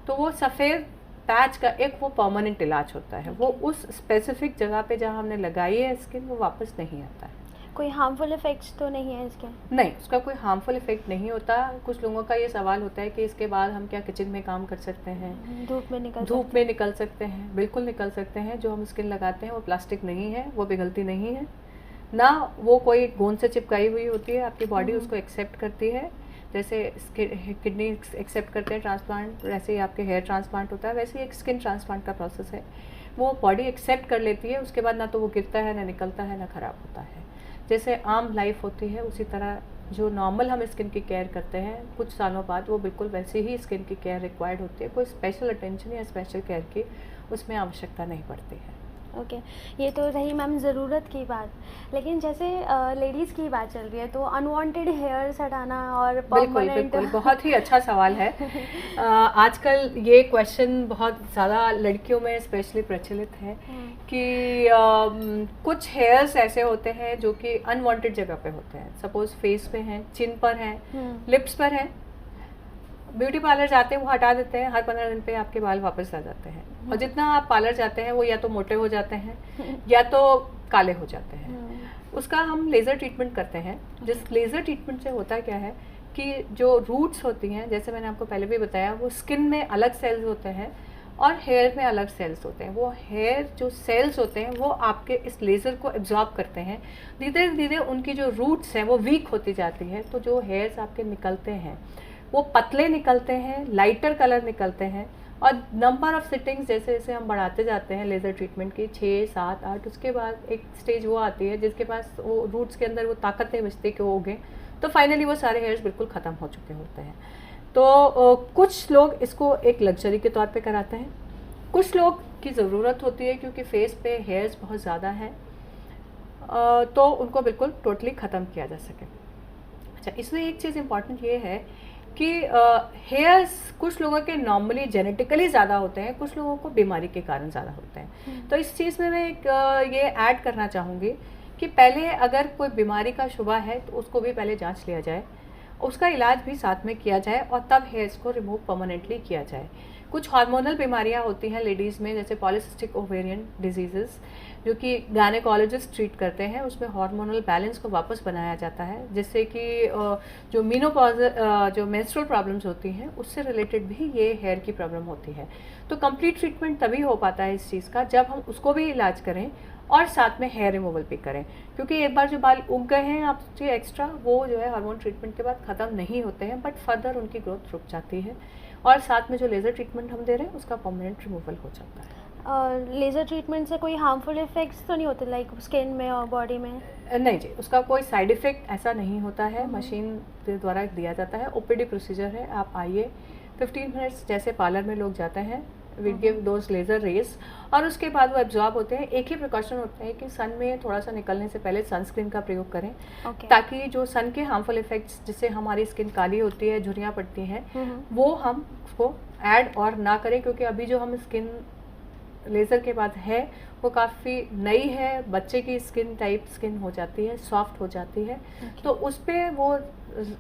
तो वो सफ़ेद पैच का एक वो परमानेंट इलाज होता है। वो उस स्पेसिफिक जगह पे जहाँ हमने लगाई है स्किन, वो वापस नहीं आता है। कोई हार्मफुल इफेक्ट्स तो नहीं है इसके? नहीं, उसका कोई हार्मफुल इफेक्ट नहीं होता। कुछ लोगों का ये सवाल होता है कि इसके बाद हम क्या किचन में काम कर सकते हैं, धूप में निकल सकते हैं? बिल्कुल निकल सकते हैं। जो हम स्किन लगाते हैं वो प्लास्टिक नहीं है, वो पिघलती नहीं है ना, वो कोई गोंद से चिपकाई हुई होती है। आपकी बॉडी उसको एक्सेप्ट करती है, जैसे किडनी एक्सेप्ट करते हैं ट्रांसप्लांट, वैसे ही आपके हेयर ट्रांसप्लांट होता है, वैसे ही एक स्किन ट्रांसप्लांट का प्रोसेस है। वो बॉडी एक्सेप्ट कर लेती है, उसके बाद ना तो वो गिरता है, ना निकलता है, ना ख़राब होता है। जैसे आम लाइफ होती है, उसी तरह जो नॉर्मल हम स्किन की केयर करते हैं कुछ सालों बाद, वो बिल्कुल वैसे ही स्किन की केयर रिक्वायर्ड होती है। कोई स्पेशल अटेंशन या स्पेशल केयर की उसमें आवश्यकता नहीं पड़ती है। ओके, ये तो रही मैम ज़रूरत की बात, लेकिन जैसे लेडीज़ की बात चल रही है तो अनवांटेड हेयर्स हटाना और बिल्कुल बहुत ही अच्छा सवाल है। आजकल ये क्वेश्चन बहुत ज़्यादा लड़कियों में स्पेशली प्रचलित है कि कुछ हेयर्स ऐसे होते हैं जो कि अनवांटेड जगह पे होते हैं। सपोज फेस पे हैं, चिन पर हैं, लिप्स पर हैं, ब्यूटी पार्लर जाते हैं वो हटा देते हैं, हर 15 दिन पे आपके बाल वापस आ जाते हैं। और जितना आप पार्लर जाते हैं वो या तो मोटे हो जाते हैं या तो काले हो जाते हैं। उसका हम लेज़र ट्रीटमेंट करते हैं। जिस लेज़र ट्रीटमेंट से होता क्या है कि जो रूट्स होती हैं, जैसे मैंने आपको पहले भी बताया, वो स्किन में अलग सेल्स होते हैं और हेयर में अलग सेल्स होते हैं। वो हेयर जो सेल्स होते हैं वो आपके इस लेज़र को एब्जॉर्ब करते हैं। धीरे धीरे उनकी जो रूट्स हैं वो वीक होती जाती है, तो जो हेयर्स आपके निकलते हैं वो पतले निकलते हैं, लाइटर कलर निकलते हैं। और नंबर ऑफ सिटिंग्स जैसे जैसे हम बढ़ाते जाते हैं लेज़र ट्रीटमेंट की, 6, 7, 8, उसके बाद एक स्टेज वो आती है जिसके पास वो रूट्स के अंदर वो ताकत नहीं बचती कि वो उगें, तो फाइनली वो सारे हेयर्स बिल्कुल ख़त्म हो चुके होते हैं। तो कुछ लोग इसको एक लग्जरी के तौर पे कराते हैं, कुछ लोग की ज़रूरत होती है क्योंकि फेस पे हेयर्स बहुत ज़्यादा हैं, तो उनको बिल्कुल टोटली ख़त्म किया जा सके। अच्छा, इसमें एक चीज़ इम्पॉर्टेंट ये है कि हेयर्स कुछ लोगों के नॉर्मली जेनेटिकली ज़्यादा होते हैं, कुछ लोगों को बीमारी के कारण ज़्यादा होते हैं। तो इस चीज़ में मैं एक ये ऐड करना चाहूँगी कि पहले अगर कोई बीमारी का शुबा है तो उसको भी पहले जांच लिया जाए, उसका इलाज भी साथ में किया जाए और तब हेयर्स को रिमूव परमानेंटली किया जाए। कुछ हार्मोनल बीमारियां होती हैं लेडीज़ में, जैसे पॉलीसिस्टिक ओवेरियन डिजीज़ेस, जो कि गायनेकोलॉजिस्ट ट्रीट करते हैं। उसमें हार्मोनल बैलेंस को वापस बनाया जाता है, जिससे कि जो मीनोपॉज जो मेंस्ट्रुअल प्रॉब्लम्स होती हैं उससे रिलेटेड भी ये हेयर की प्रॉब्लम होती है। तो कंप्लीट ट्रीटमेंट तभी हो पाता है इस चीज़ का जब हम उसको भी इलाज करें और साथ में हेयर रिमूवल भी करें, क्योंकि एक बार जो बाल उग गए हैं आपके एक्स्ट्रा, वो जो है हार्मोन ट्रीटमेंट के बाद ख़त्म नहीं होते हैं, बट फर्दर उनकी ग्रोथ रुक जाती है। और साथ में जो लेज़र ट्रीटमेंट हम दे रहे हैं उसका परमानेंट रिमूवल हो जाता है। और लेज़र ट्रीटमेंट से कोई हार्मफुल इफेक्ट्स तो नहीं होते लाइक स्किन में और बॉडी में? नहीं जी, उसका कोई साइड इफ़ेक्ट ऐसा नहीं होता है, मशीन के द्वारा दिया जाता है। ओपीडी प्रोसीजर है, आप आइए 15 मिनट्स जैसे पार्लर में लोग जाते हैं, we give those laser rays और उसके बाद वो एब्जॉर्ब होते हैं। एक ही प्रिकॉशन होता है कि सन में थोड़ा सा निकलने से पहले सनस्क्रीन का प्रयोग करें, ताकि जो सन के हार्मफुल इफेक्ट्स जिससे हमारी स्किन काली होती है, झुर्रियाँ पड़ती हैं, वो हम उसको ऐड और ना करें, क्योंकि अभी जो हम स्किन लेज़र के बाद है वो काफ़ी नई है, बच्चे की स्किन टाइप स्किन हो जाती है, सॉफ्ट हो जाती है। तो उस पर वो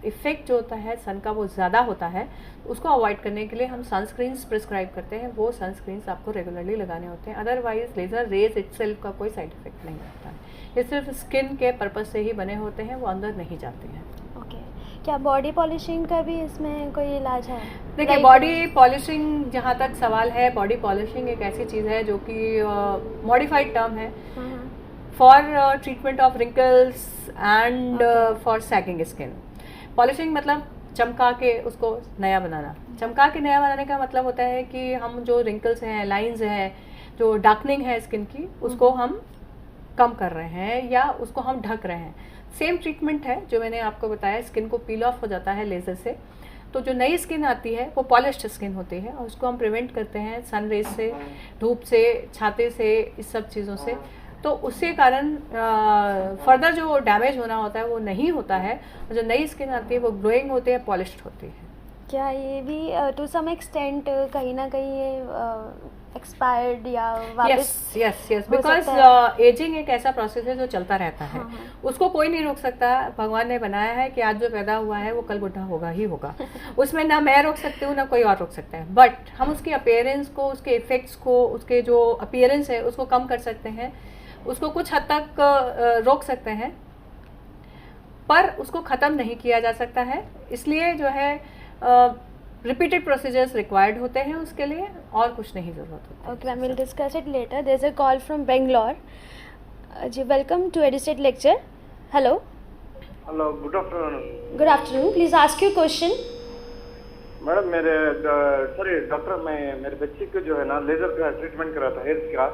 इफ़ेक्ट जो होता है सन का वो ज़्यादा होता है। उसको अवॉइड करने के लिए हम सनस्क्रीन्स प्रिस्क्राइब करते हैं, वो सनस्क्रीन्स आपको रेगुलरली लगाने होते हैं। अदरवाइज लेज़र रेज इटसेल्फ का कोई साइड इफ़ेक्ट नहीं होता है, ये सिर्फ स्किन के पर्पज़ से ही बने होते हैं, वो अंदर नहीं जाते हैं। ओके, क्या बॉडी पॉलिशिंग का भी इसमें कोई इलाज है? देखिए, बॉडी पॉलिशिंग जहाँ तक सवाल है, बॉडी पॉलिशिंग एक ऐसी चीज़ है जो कि मॉडिफाइड टर्म है for treatment of wrinkles and for sagging skin. Polishing मतलब चमका के उसको नया बनाना। चमका के नया बनाने का मतलब होता है कि हम जो रिंकल्स हैं, लाइंस हैं, जो डार्कनिंग है स्किन की, उसको हम कम कर रहे हैं या उसको हम ढक रहे हैं। सेम ट्रीटमेंट है जो मैंने आपको बताया, स्किन को पील ऑफ हो जाता है लेज़र से, तो जो नई स्किन आती है वो पॉलिश्ड स्किन होती है और उसको हम प्रिवेंट करते हैं सन रेज से, धूप से, छाते से, इस सब चीज़ों से। तो उसके कारण फर्दर जो डैमेज होना होता है वो नहीं होता है, और जो नई स्किन आती है वो ग्लोइंग होती है, पॉलिश्ड होती है। क्या ये भी टू सम एक्सटेंट कहीं ना कहीं ये एक्सपायर्ड या वापस? यस, बिकॉज एजिंग एक ऐसा प्रोसेस है जो चलता रहता है। उसको कोई नहीं रोक सकता। भगवान ने बनाया है कि आज जो पैदा हुआ है वो कल बुढ़ा होगा ही होगा। उसमें ना मैं रोक सकती हूँ ना कोई और रोक सकता है, बट हम उसकी अपीयरेंस को, उसके इफेक्ट्स को, उसके जो अपीयरेंस है उसको कम कर सकते हैं, उसको कुछ हद तक रोक सकते हैं, पर उसको ख़त्म नहीं किया जा सकता है। इसलिए जो है रिपीटेड प्रोसीजर्स रिक्वायर्ड होते हैं उसके लिए, और कुछ नहीं ज़रूरत होती। Okay ma'am, will discuss it later. There is a call from Bangalore. जी, welcome to Edusat lecture. Hello. Hello, good afternoon. Good afternoon, please ask your question. Madam doctor, मैं मेरे बच्चे को जो है ना लेजर का ट्रीटमेंट करा था, हेयर का।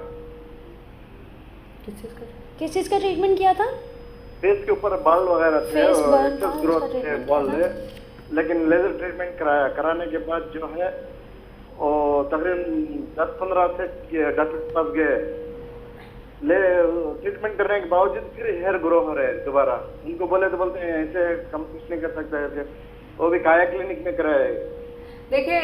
किस चीज़ का ट्रीटमेंट किया था? फेस के ऊपर बाल वगैरह थे, फेस बर्न, एक्सेस ग्रोथ थे बाल है, लेकिन लेजर ट्रीटमेंट कराने के बाद जो है और तकरीबन 10-15 से डॉक्टर के पास गए, ट्रीटमेंट करने के बावजूद फिर हेयर ग्रो हो रहे हैं दोबारा। उनको बोलते हैं ऐसे कम कुछ नहीं कर सकता है, वो भी काया क्लिनिक में कराए। देखिए,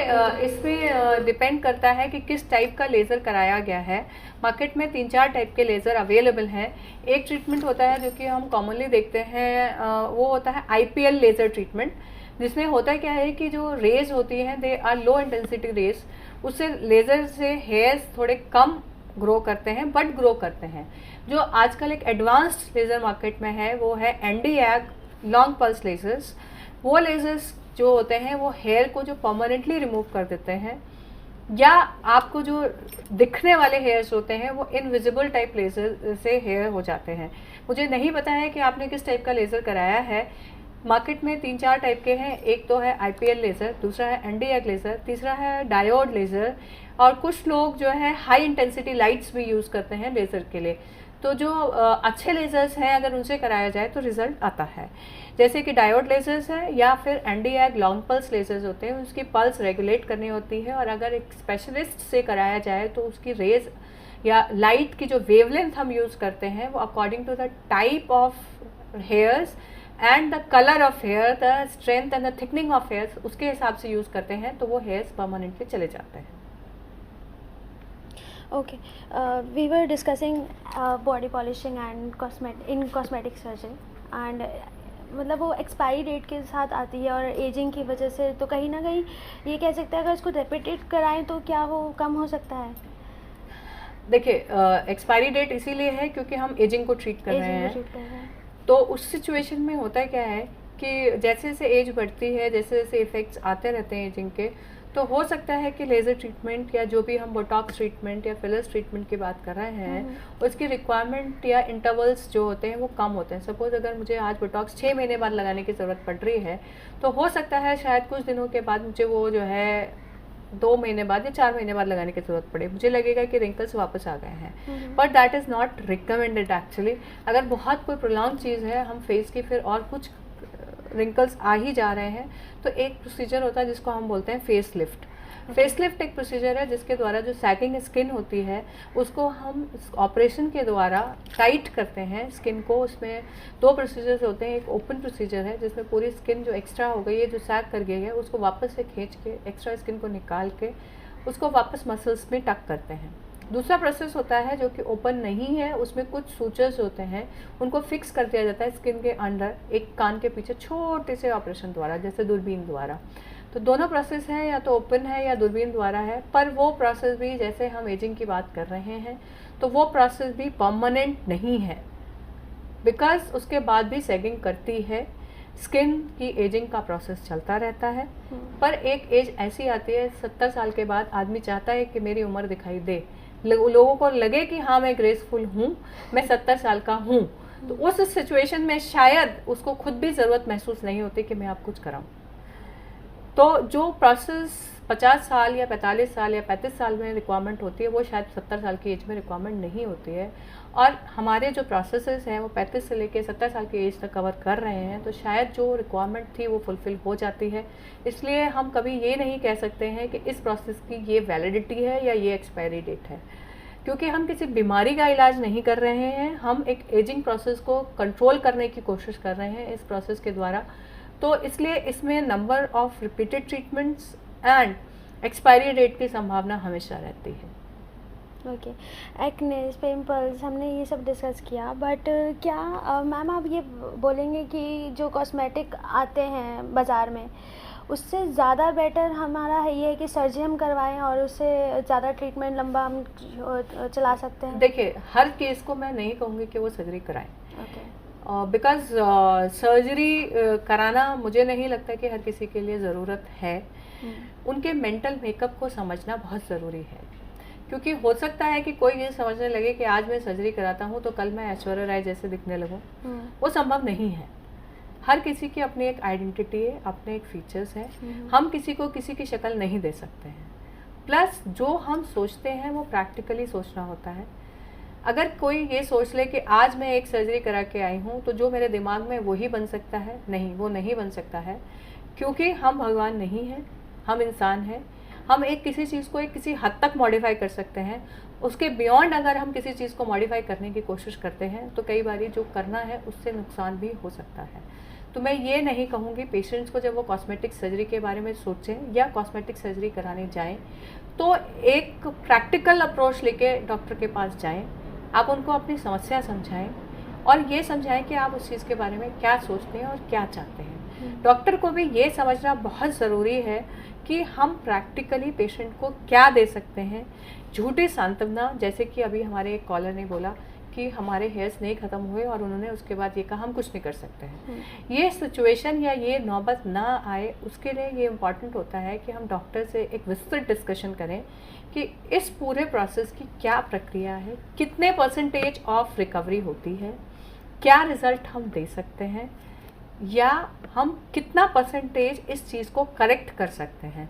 इसमें डिपेंड करता है कि किस टाइप का लेज़र कराया गया है। मार्केट में 3-4 टाइप के लेज़र अवेलेबल हैं। एक ट्रीटमेंट होता है जो कि हम कॉमनली देखते हैं, वो होता है IPL लेज़र ट्रीटमेंट, जिसमें होता क्या है कि जो रेज होती हैं they are low intensity rays, उससे लेज़र से हेयर्स थोड़े कम ग्रो करते हैं बट ग्रो करते हैं। जो आजकल एक एडवांस्ड लेज़र मार्केट में है वो है Nd:YAG लॉन्ग पल्स लेज़र्स। वो लेज़र्स जो होते हैं वो हेयर को जो परमानेंटली रिमूव कर देते हैं, या आपको जो दिखने वाले हेयर्स होते हैं वो इनविजिबल टाइप लेज़र से हेयर हो जाते हैं। मुझे नहीं पता है कि आपने किस टाइप का लेज़र कराया है। मार्केट में 3-4 टाइप के हैं। एक तो है IPL लेज़र, दूसरा है Nd:YAG लेज़र, तीसरा है डायोड लेज़र, और कुछ लोग जो है हाई इंटेंसिटी लाइट्स भी यूज़ करते हैं लेज़र के लिए। तो जो अच्छे लेज़र्स हैं अगर उनसे कराया जाए तो रिज़ल्ट आता है, जैसे कि डायोड लेज़र्स है या फिर Nd:YAG लॉन्ग पल्स लेज़र्स होते हैं। उसकी पल्स रेगुलेट करनी होती है, और अगर एक स्पेशलिस्ट से कराया जाए तो उसकी रेज या लाइट की जो वेवलेंथ हम यूज़ करते हैं वो according to the type of hairs and the colour of hair, the strength and the thickening of hairs, उसके हिसाब से यूज़ करते हैं, तो वो हेयर्स परमानेंटली चले जाते हैं। Okay, we were discussing body polishing and cosmetic surgery, and मतलब वो एक्सपायरी डेट के साथ आती है और एजिंग की वजह से, तो कहीं ना कहीं ये कह सकते हैं अगर इसको रिपीटेड कराएं तो क्या वो कम हो सकता है? देखिए, एक्सपायरी डेट इसीलिए है क्योंकि हम एजिंग को ट्रीट कर रहे हैं। तो उस सिचुएशन में होता है क्या है कि जैसे जैसे एज बढ़ती है, जैसे जैसे इफ़ेक्ट्स आते रहते हैं एजिंग के, तो हो सकता है कि लेज़र ट्रीटमेंट या जो भी हम बोटॉक्स ट्रीटमेंट या फिलर्स ट्रीटमेंट की बात कर रहे हैं, उसकी रिक्वायरमेंट या इंटरवल्स जो होते हैं वो कम होते हैं। सपोज़ अगर मुझे आज बोटॉक्स 6 महीने बाद लगाने की ज़रूरत पड़ रही है, तो हो सकता है शायद कुछ दिनों के बाद मुझे वो जो है 2 महीने बाद या 4 महीने बाद लगाने की ज़रूरत पड़े। मुझे लगेगा कि रिंकल्स वापस आ गए हैं, but that is not recommended actually. अगर बहुत कोई प्रोलॉन्ग चीज़ है, हम फेस की फिर और कुछ रिंकल्स आ ही जा रहे हैं, तो एक प्रोसीजर होता है जिसको हम बोलते हैं फेस लिफ्ट। फेस लिफ्ट एक प्रोसीजर है जिसके द्वारा जो सैगिंग स्किन होती है उसको हम ऑपरेशन के द्वारा टाइट करते हैं स्किन को। उसमें 2 प्रोसीजर्स होते हैं। एक ओपन प्रोसीजर है जिसमें पूरी स्किन जो एक्स्ट्रा हो गई है, जो सैग कर गई है, उसको वापस से खींच के एक्स्ट्रा स्किन को निकाल के उसको वापस मसल्स में टक करते हैं। दूसरा प्रोसेस होता है जो कि ओपन नहीं है, उसमें कुछ सूचर्स होते हैं, उनको फिक्स कर दिया जाता है स्किन के अंडर एक कान के पीछे छोटे से ऑपरेशन द्वारा, जैसे दूरबीन द्वारा। तो दोनों प्रोसेस हैं, या तो ओपन है या दूरबीन द्वारा है, पर वो प्रोसेस भी जैसे हम एजिंग की बात कर रहे हैं तो वो प्रोसेस भी परमानेंट नहीं है, बिकॉज उसके बाद भी सैगिंग करती है, स्किन की एजिंग का प्रोसेस चलता रहता है। पर एक एज ऐसी आती है 70 साल के बाद आदमी चाहता है कि मेरी उम्र दिखाई दे, लोगों को लगे कि हाँ मैं ग्रेसफुल हूँ, मैं 70 साल का हूँ। तो उस सिचुएशन में शायद उसको खुद भी ज़रूरत महसूस नहीं होती कि मैं अब कुछ कराऊँ। तो जो प्रोसेस 50 साल या 45 साल या 35 साल में रिक्वायरमेंट होती है, वो शायद 70 साल की एज में रिक्वायरमेंट नहीं होती है। और हमारे जो प्रोसेसेस हैं वो 35 से लेकर 70 साल की एज तक कवर कर रहे हैं, तो शायद जो रिक्वायरमेंट थी वो फुलफ़िल हो जाती है। इसलिए हम कभी ये नहीं कह सकते हैं कि इस प्रोसेस की ये वैलिडिटी है या ये एक्सपायरी डेट है, क्योंकि हम किसी बीमारी का इलाज नहीं कर रहे हैं, हम एक एजिंग प्रोसेस को कंट्रोल करने की कोशिश कर रहे हैं इस प्रोसेस के द्वारा। तो इसलिए इसमें number of repeated treatments and expiry date की संभावना हमेशा रहती है। ओके, एक्नेस, पिंपल्स, हमने ये सब डिस्कस किया, बट क्या मैम आप ये बोलेंगे कि जो कॉस्मेटिक आते हैं बाज़ार में उससे ज़्यादा बेटर हमारा है ये है कि सर्जरी हम करवाएं और उससे ज़्यादा ट्रीटमेंट लंबा हम चला सकते हैं? देखिए, हर केस को मैं नहीं कहूँगी कि वो सर्जरी कराएं, ओके, बिकॉज सर्जरी कराना मुझे नहीं लगता कि हर किसी के लिए ज़रूरत है। उनके मेंटल मेकअप को समझना बहुत ज़रूरी है, क्योंकि हो सकता है कि कोई ये समझने लगे कि आज मैं सर्जरी कराता हूँ तो कल मैं ऐश्वर्या राय जैसे दिखने लगूँ। वो संभव नहीं है। हर किसी की अपनी एक आइडेंटिटी है, अपने एक फीचर्स हैं। हम किसी को किसी की शक्ल नहीं दे सकते हैं। प्लस जो हम सोचते हैं वो प्रैक्टिकली सोचना होता है। अगर कोई ये सोच ले कि आज मैं एक सर्जरी करा के आई हूँ तो जो मेरे दिमाग में वही बन सकता है, नहीं, वो नहीं बन सकता है, क्योंकि हम भगवान नहीं हैं, हम इंसान हैं। हम एक किसी चीज़ को एक किसी हद तक मॉडिफाई कर सकते हैं, उसके बियॉन्ड अगर हम किसी चीज़ को मॉडिफाई करने की कोशिश करते हैं तो कई बार जो करना है उससे नुकसान भी हो सकता है। तो मैं ये नहीं कहूँगी पेशेंट्स को जब वो कॉस्मेटिक सर्जरी के बारे में सोचें या कॉस्मेटिक सर्जरी कराने जाएं तो एक प्रैक्टिकल अप्रोच लेके डॉक्टर के पास जाएं। आप उनको अपनी समस्या समझाएं और ये समझाएं कि आप उस चीज़ के बारे में क्या सोचते हैं और क्या चाहते हैं। डॉक्टर को भी ये समझना बहुत ज़रूरी है कि हम प्रैक्टिकली पेशेंट को क्या दे सकते हैं। झूठी सांत्वना, जैसे कि अभी हमारे एक कॉलर ने बोला कि हमारे हेयर्स नहीं ख़त्म हुए और उन्होंने उसके बाद ये कहा हम कुछ नहीं कर सकते हैं। ये सिचुएशन या ये नौबत ना आए उसके लिए ये इम्पॉर्टेंट होता है कि हम डॉक्टर से एक विस्तृत डिस्कशन करें कि इस पूरे प्रोसेस की क्या प्रक्रिया है, कितने % ऑफ रिकवरी होती है, क्या रिज़ल्ट हम दे सकते हैं, या हम कितना % इस चीज़ को करेक्ट कर सकते हैं।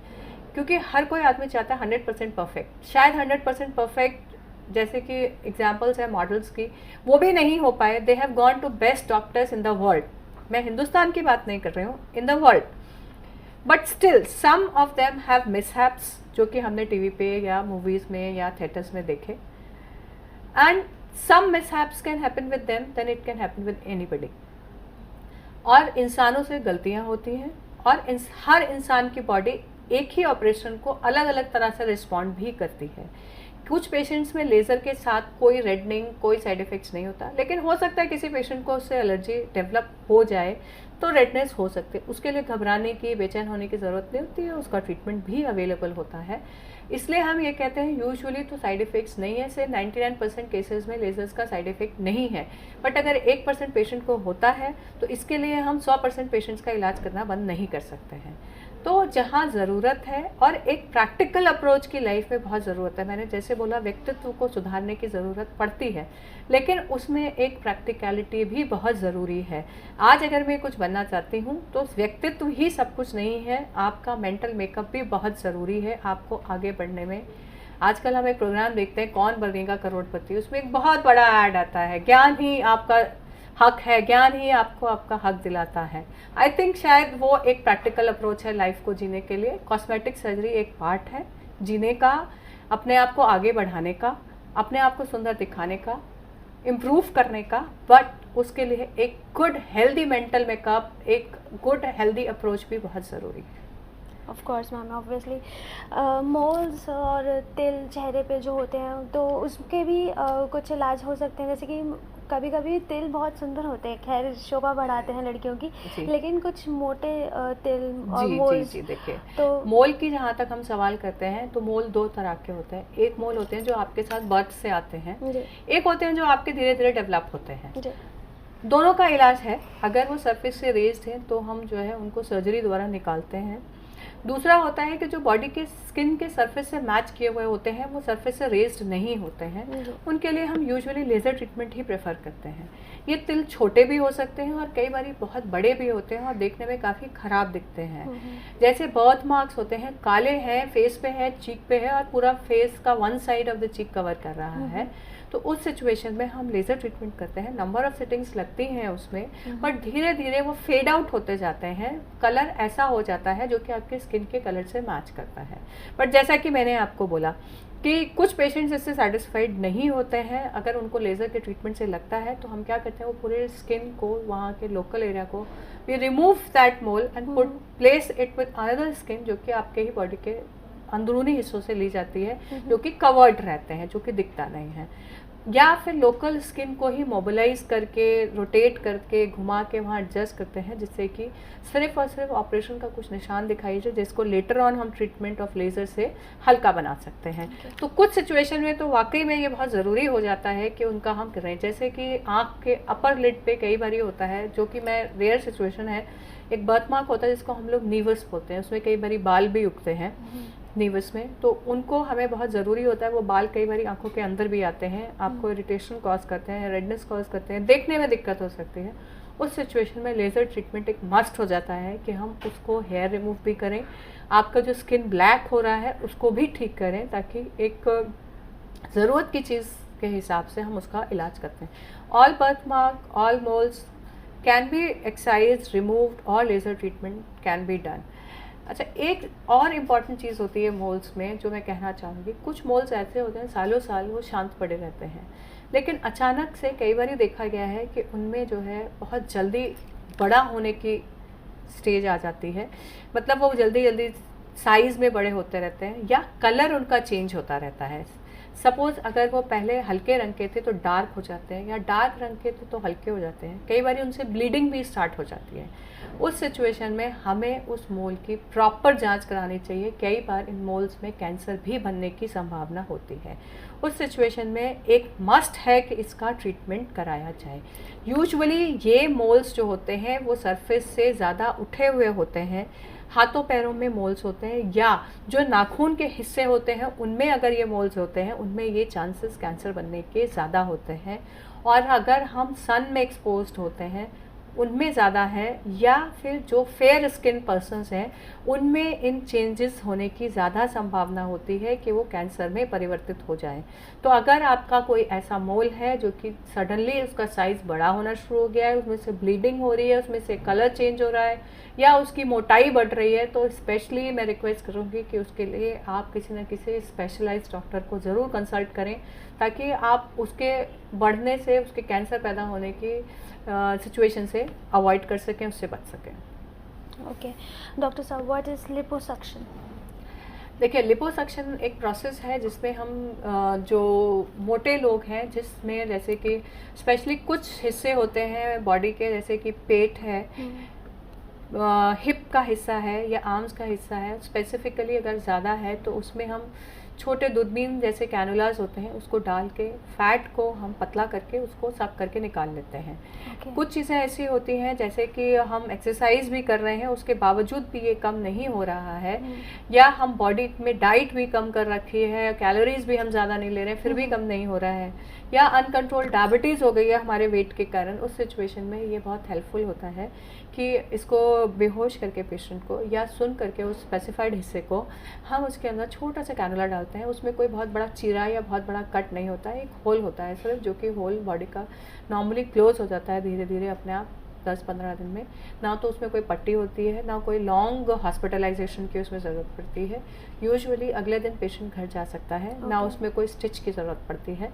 क्योंकि हर कोई आदमी चाहता है 100% परफेक्ट। शायद 100% परफेक्ट जैसे कि एग्जांपल्स है मॉडल्स की, वो भी नहीं हो पाए। They have gone to best doctors in the world. मैं हिंदुस्तान की बात नहीं कर रही हूँ, in the world, but still some of them have mishaps, जो कि हमने टीवी पे या मूवीज़ में या थिएटर्स में देखे। And some mishaps can happen with them, then it can happen with anybody. और इंसानों से गलतियाँ होती हैं और हर इंसान की बॉडी एक ही ऑपरेशन को अलग अलग तरह से रिस्पॉन्ड भी करती है। कुछ पेशेंट्स में लेज़र के साथ कोई रेडनिंग, कोई साइड इफ़ेक्ट्स नहीं होता, लेकिन हो सकता है किसी पेशेंट को उससे एलर्जी डेवलप हो जाए तो रेडनेस हो सकती है। उसके लिए घबराने की, बेचैन होने की ज़रूरत नहीं होती है, उसका ट्रीटमेंट भी अवेलेबल होता है। इसलिए हम ये कहते हैं यूजुअली तो साइड इफ़ेक्ट्स नहीं है, से 99% केसेस में लेज़र्स का साइड इफ़ेक्ट नहीं है। बट अगर 1% पेशेंट को होता है तो इसके लिए हम 100% पेशेंट्स का इलाज करना बंद नहीं कर सकते हैं। तो जहाँ ज़रूरत है, और एक प्रैक्टिकल अप्रोच की लाइफ में बहुत ज़रूरत है, मैंने जैसे बोला व्यक्तित्व को सुधारने की ज़रूरत पड़ती है, लेकिन उसमें एक प्रैक्टिकलिटी भी बहुत ज़रूरी है। आज अगर मैं कुछ बनना चाहती हूँ तो व्यक्तित्व ही सब कुछ नहीं है, आपका मेंटल मेकअप भी बहुत ज़रूरी है आपको आगे बढ़ने में। आजकल हम एक प्रोग्राम देखते हैं कौन बनेगा करोड़पति, उसमें एक बहुत बड़ा ऐड आता है, ज्ञान ही आपका हक है, ज्ञान ही आपको आपका हक दिलाता है। आई थिंक शायद वो एक प्रैक्टिकल अप्रोच है लाइफ को जीने के लिए। कॉस्मेटिक सर्जरी एक पार्ट है जीने का, अपने आप को आगे बढ़ाने का, अपने आप को सुंदर दिखाने का, इम्प्रूव करने का, बट उसके लिए एक गुड हेल्दी मेंटल मेकअप, एक गुड हेल्दी अप्रोच भी बहुत ज़रूरी है। Of course ma'am, obviously moles और तिल चेहरे पे जो होते हैं तो उसके भी कुछ इलाज हो सकते हैं, जैसे कि कभी कभी तिल बहुत सुंदर होते हैं, खैर शोभा बढ़ाते हैं लड़कियों की, लेकिन कुछ मोटे तिल और मोल्स। जी देखिए, तो मोल की जहाँ तक हम सवाल करते हैं तो मोल दो तरह के होते हैं। एक मोल होते हैं जो आपके साथ बर्थ से आते हैं, एक होते हैं जो आपके धीरे धीरे डेवलप होते हैं। दोनों का इलाज है। अगर वो सरफेस से रेज्ड है तो हम जो है उनको सर्जरी द्वारा निकालते हैं। दूसरा होता है कि जो बॉडी के स्किन के सरफेस से मैच किए हुए होते हैं, वो सरफेस से रेज्ड नहीं होते हैं, उनके लिए हम यूजुअली लेज़र ट्रीटमेंट ही प्रेफर करते हैं। ये तिल छोटे भी हो सकते हैं और कई बार बहुत बड़े भी होते हैं और देखने में काफ़ी ख़राब दिखते हैं। जैसे बर्थ मार्क्स होते हैं, काले हैं, फेस पे है, चीक पे है और पूरा फेस का one side of the cheek cover कर रहा है, तो उस सिचुएशन में हम लेज़र ट्रीटमेंट करते हैं। नंबर ऑफ सिटिंग्स लगती हैं उसमें, बट धीरे धीरे वो फेड आउट होते जाते हैं, कलर ऐसा हो जाता है जो कि आपके स्किन के कलर से मैच करता है। बट जैसा कि मैंने आपको बोला कि कुछ पेशेंट्स इससे सेटिस्फाइड नहीं होते हैं, अगर उनको लेज़र के ट्रीटमेंट से लगता है तो हम क्या करते हैं, वो पूरे स्किन को, वहाँ के लोकल एरिया को we remove that mole and put place it with another skin जो कि आपके ही बॉडी के अंदरूनी हिस्सों से ली जाती है, जो कि कवर्ड रहते हैं, जो कि दिखता नहीं है। या फिर लोकल स्किन को ही मोबिलाइज करके, रोटेट करके, घुमा के वहाँ एडजस्ट करते हैं, जिससे कि सिर्फ और सिर्फ ऑपरेशन का कुछ निशान दिखाई दे, जिसको लेटर ऑन हम ट्रीटमेंट ऑफ लेज़र से हल्का बना सकते हैं। तो कुछ सिचुएशन में तो वाकई में ये बहुत ज़रूरी हो जाता है कि उनका हम करें। जैसे कि आँख के अपर लिड पे कई बार होता है, जो कि मैं रेयर सिचुएशन है, एक बर्थ मार्क होता है जिसको हम लोग नीवस बोलते हैं, उसमें कई बार बाल भी उगते हैं नीवस में, तो उनको हमें बहुत ज़रूरी होता है। वो बाल कई बार आंखों के अंदर भी आते हैं, आपको इरिटेशन कॉज करते हैं, रेडनेस कॉज करते हैं, देखने में दिक्कत हो सकती है। उस सिचुएशन में लेज़र ट्रीटमेंट एक मस्ट हो जाता है कि हम उसको हेयर रिमूव भी करें, आपका जो स्किन ब्लैक हो रहा है उसको भी ठीक करें, ताकि एक ज़रूरत की चीज़ के हिसाब से हम उसका इलाज करते हैं। All birth mark, all moles can be excise, removed और laser treatment can be done. अच्छा, एक और इम्पॉर्टेंट चीज़ होती है मोल्स में जो मैं कहना चाहूँगी, कुछ मोल्स ऐसे होते हैं सालों साल वो शांत पड़े रहते हैं, लेकिन अचानक से कई बार देखा गया है कि उनमें जो है बहुत जल्दी बड़ा होने की स्टेज आ जाती है। मतलब वो जल्दी जल्दी साइज़ में बड़े होते रहते हैं या कलर उनका चेंज होता रहता है। सपोज़ अगर वो पहले हल्के रंग के थे तो डार्क हो जाते हैं, या डार्क रंग के थे तो हल्के हो जाते हैं। कई बार उनसे ब्लीडिंग भी स्टार्ट हो जाती है। उस सिचुएशन में हमें उस मोल की प्रॉपर जांच करानी चाहिए। कई बार इन मोल्स में कैंसर भी बनने की संभावना होती है। उस सिचुएशन में एक मस्ट है कि इसका ट्रीटमेंट कराया जाए। यूजुअली ये मोल्स जो होते हैं वो सरफेस से ज़्यादा उठे हुए होते हैं, हाथों पैरों में मोल्स होते हैं, या जो नाखून के हिस्से होते हैं उनमें अगर ये मोल्स होते हैं, उनमें ये चांसेस कैंसर बनने के ज़्यादा होते हैं। और अगर हम सन में एक्सपोज्ड होते हैं उनमें ज़्यादा है, या फिर जो फेयर स्किन पर्सन्स हैं उनमें इन चेंजेस होने की ज़्यादा संभावना होती है कि वो कैंसर में परिवर्तित हो जाए। तो अगर आपका कोई ऐसा मोल है जो कि सडनली उसका साइज़ बड़ा होना शुरू हो गया है, उसमें से ब्लीडिंग हो रही है, उसमें से कलर चेंज हो रहा है, या उसकी मोटाई बढ़ रही है, तो स्पेशली मैं रिक्वेस्ट करूँगी कि उसके लिए आप किसी न किसी स्पेशलाइज्ड डॉक्टर को ज़रूर कंसल्ट करें, ताकि आप उसके बढ़ने से, उसके कैंसर पैदा होने की सिचुएशन से अवॉइड कर सकें, उससे बच सकें। ओके डॉक्टर साहब, व्हाट इज़ लिपोसक्शन? देखिए, लिपोसक्शन एक प्रोसेस है जिसमें हम जो मोटे लोग हैं, जिसमें जैसे कि स्पेशली कुछ हिस्से होते हैं बॉडी के, जैसे कि पेट है, हिप का हिस्सा है या आर्म्स का हिस्सा है, स्पेसिफिकली अगर ज़्यादा है तो उसमें हम छोटे दूरबीन जैसे कैनुलास होते हैं उसको डाल के फैट को हम पतला करके उसको सक करके निकाल लेते हैं। कुछ चीज़ें ऐसी होती हैं जैसे कि हम एक्सरसाइज भी कर रहे हैं उसके बावजूद भी ये कम नहीं हो रहा है, या हम बॉडी में डाइट भी कम कर रखी है, कैलोरीज भी हम ज़्यादा नहीं ले रहे हैं फिर भी कम नहीं हो रहा है, या अनकंट्रोल डायबिटीज़ हो गई है हमारे वेट के कारण, उस सिचुएशन में ये बहुत हेल्पफुल होता है कि इसको बेहोश करके पेशेंट को या सुन करके उस स्पेसिफाइड हिस्से को हम उसके अंदर छोटा सा कैनुला डालते हैं। उसमें कोई बहुत बड़ा चीरा या बहुत बड़ा कट नहीं होता है, एक होल होता है सिर्फ, जो कि होल बॉडी का नॉर्मली क्लोज हो जाता है धीरे धीरे अपने आप 10-15 दिन में। ना तो उसमें कोई पट्टी होती है, ना कोई लॉन्ग हॉस्पिटलाइजेशन की उसमें ज़रूरत पड़ती है। यूजुअली अगले दिन पेशेंट घर जा सकता है, ना उसमें कोई स्टिच की ज़रूरत पड़ती है।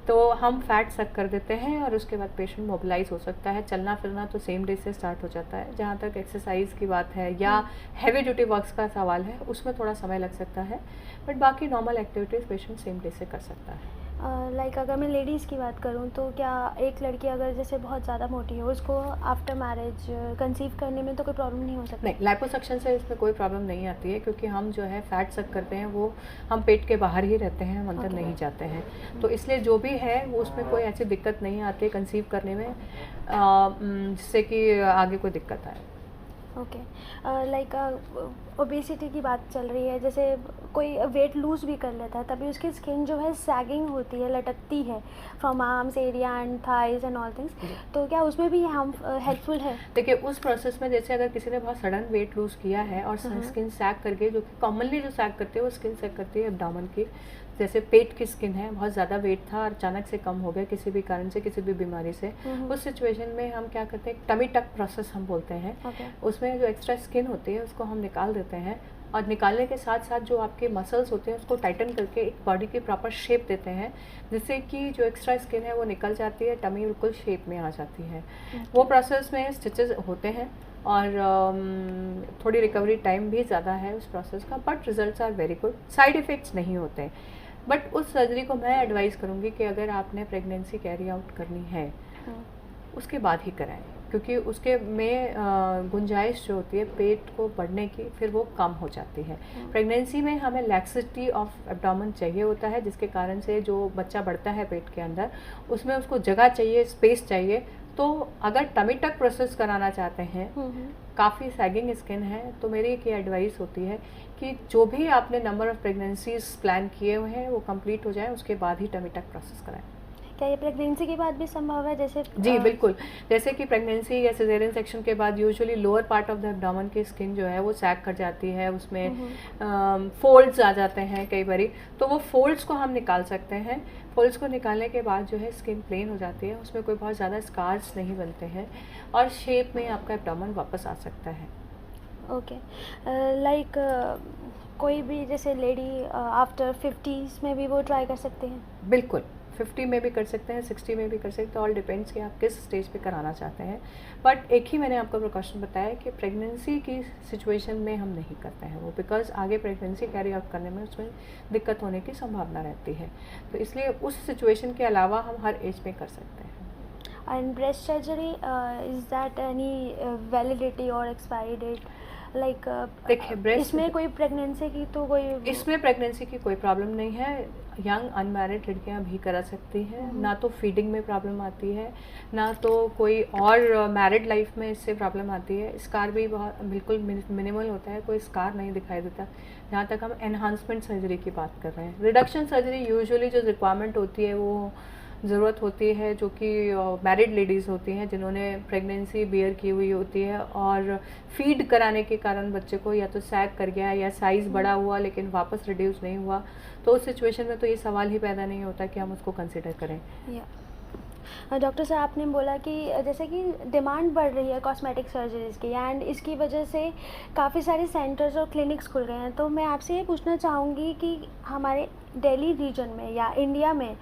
तो हम फैट सक कर देते हैं और उसके बाद पेशेंट मोबिलाइज हो सकता है। चलना फिरना तो सेम डे से स्टार्ट हो जाता है। जहाँ तक एक्सरसाइज की बात है या हैवी ड्यूटी वर्क्स का सवाल है उसमें थोड़ा समय लग सकता है, बट बाकी normal activities patient same day से कर सकता है। लाइक अगर मैं लेडीज़ की बात करूँ तो क्या एक लड़की अगर जैसे बहुत ज़्यादा मोटी हो उसको आफ्टर मैरिज कंसीव करने में तो कोई प्रॉब्लम नहीं हो सकती? नहीं, लाइपोसक्शन से इसमें कोई प्रॉब्लम नहीं आती है, क्योंकि हम जो है फैट सक करते हैं वो हम पेट के बाहर ही रहते हैं, हम अंदर नहीं जाते हैं। तो इसलिए जो भी है वो उसमें कोई ऐसी दिक्कत नहीं आती है कंसीव करने में जिससे कि आगे कोई दिक्कत आए। ओके, लाइक ओबेसिटी की बात चल रही है, जैसे कोई वेट लूज़ भी कर लेता है तभी उसकी स्किन जो है सैगिंग होती है, लटकती है from arms area and thighs and all things, तो क्या उसमें भी हम हेल्पफुल है? देखिए, उस प्रोसेस में जैसे अगर किसी ने बहुत सडन वेट लूज़ किया है और स्किन सैग करके, जो कि कॉमनली जो सैग करते हैं वो स्किन सैग करती है एब्डोमेन की, जैसे पेट की स्किन है, बहुत ज़्यादा वेट था और अचानक से कम हो गया किसी भी कारण से, किसी भी बीमारी से, उस सिचुएशन में हम क्या करते हैं, टमी टक प्रोसेस हम बोलते हैं। उसमें जो एक्स्ट्रा स्किन होती है उसको हम निकाल देते हैं और निकालने के साथ साथ जो आपके मसल्स होते हैं उसको टाइटन करके एक बॉडी की प्रॉपर शेप देते हैं, जिससे कि जो एक्स्ट्रा स्किन है वो निकल जाती है, टमी बिल्कुल शेप में आ जाती है। वो प्रोसेस में स्टिचेस होते हैं और थोड़ी रिकवरी टाइम भी ज़्यादा है उस प्रोसेस का, but results are very good, side effects नहीं होते। बट उस सर्जरी को मैं एडवाइस करूँगी कि अगर आपने प्रेगनेंसी कैरी आउट करनी है उसके बाद ही कराएं, क्योंकि उसके में गुंजाइश जो होती है पेट को बढ़ने की फिर वो कम हो जाती है। प्रेगनेंसी में हमें लैक्सिटी ऑफ एब्डोमेन चाहिए होता है, जिसके कारण से जो बच्चा बढ़ता है पेट के अंदर उसमें उसको जगह चाहिए, स्पेस चाहिए। तो अगर टमी टक प्रोसेस कराना चाहते हैं, काफ़ी सैगिंग स्किन है, तो मेरी एक एडवाइस होती है कि जो भी आपने नंबर ऑफ़ प्रेगनेंसीज प्लान किए हुए हैं वो कंप्लीट हो जाए, उसके बाद ही टमी टक प्रोसेस कराएं। क्या ये प्रेगनेंसी के बाद भी संभव है? जैसे जी बिल्कुल, जैसे कि प्रेगनेंसी या सिजेरियन सेक्शन के बाद usually lower part of the abdomen की स्किन जो है वो सैग कर जाती है, उसमें फोल्ड्स आ जाते हैं कई बारी, तो वो फोल्ड्स को हम निकाल सकते हैं। फोल्ड्स को निकालने के बाद जो है स्किन प्लेन हो जाती है, उसमें कोई बहुत ज़्यादा स्कार्स नहीं बनते हैं और शेप में आपका एब्डोमेन वापस आ सकता है। ओके, लाइक कोई भी जैसे लेडी आफ्टर 50s में भी वो ट्राई कर सकते हैं? बिल्कुल, 50 में भी कर सकते हैं, 60 में भी कर सकते हैं, ऑल डिपेंड्स कि आप किस स्टेज पे कराना चाहते हैं। बट एक ही मैंने आपको प्रिकॉशन बताया कि प्रेगनेंसी की सिचुएशन में हम नहीं करते हैं वो, बिकॉज आगे प्रेगनेंसी कैरी आउट करने में उसमें दिक्कत होने की संभावना रहती है, तो इसलिए उस सिचुएशन के अलावा हम हर एज में कर सकते हैं। And breast surgery, is that any validity और एक्सपायरी डेट? लाइक देखिए, ब्रेस्ट इसमें कोई प्रेगनेंसी की तो कोई इसमें प्रेगनेंसी की कोई प्रॉब्लम नहीं है, यंग अनमैरिड लड़कियां भी करा सकती हैं, ना तो फीडिंग में प्रॉब्लम आती है, ना तो कोई और मैरिड लाइफ में इससे प्रॉब्लम आती है। स्कार भी बहुत बिल्कुल मिनिमल होता है, कोई स्कार नहीं दिखाई देता। जहाँ तक हम एनहांसमेंट सर्जरी की बात कर रहे हैं, रिडक्शन सर्जरी यूजुअली जो रिक्वायरमेंट होती है वो ज़रूरत होती है जो कि मैरिड लेडीज़ होती हैं जिन्होंने प्रेगनेंसी बियर की हुई होती है और फीड कराने के कारण बच्चे को या तो सैग कर गया या साइज़ बड़ा हुआ लेकिन वापस रिड्यूस नहीं हुआ, तो उस सिचुएशन में तो ये सवाल ही पैदा नहीं होता कि हम उसको कंसिडर करें। डॉक्टर साहब, आपने बोला कि जैसे कि डिमांड बढ़ रही है कॉस्मेटिक सर्जरीज़ की एंड इसकी वजह से काफ़ी सारे सेंटर्स और क्लिनिक्स खुल गए हैं, तो मैं आपसे ये पूछना चाहूँगी कि हमारे दिल्ली रीजन में या इंडिया में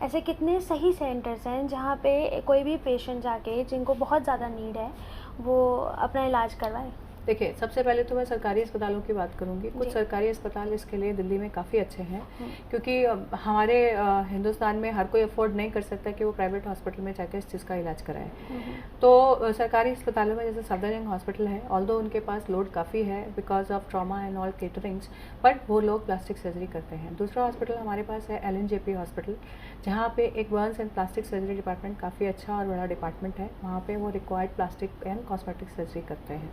ऐसे कितने सही सेंटर्स हैं जहाँ पे कोई भी पेशेंट जाके जिनको बहुत ज़्यादा नीड है वो अपना इलाज करवाए? देखिए, सबसे पहले तो मैं सरकारी अस्पतालों की बात करूंगी। कुछ सरकारी अस्पताल इसके लिए दिल्ली में काफ़ी अच्छे हैं, क्योंकि हमारे हिंदुस्तान में हर कोई अफोर्ड नहीं कर सकता कि वो प्राइवेट हॉस्पिटल में जाकर इस चीज़ का इलाज कराए। तो सरकारी अस्पतालों में जैसे सफदरजंग हॉस्पिटल है, ऑल्दो उनके पास लोड काफ़ी है because of trauma and all caterings, but वो लोग प्लास्टिक सर्जरी करते हैं। दूसरा हॉस्पिटल हमारे पास है LNJP हॉस्पिटल, जहाँ पे एक Burns and plastic surgery department काफ़ी अच्छा और बड़ा डिपार्टमेंट है। वहाँ पे वो required plastic and cosmetic surgery करते हैं।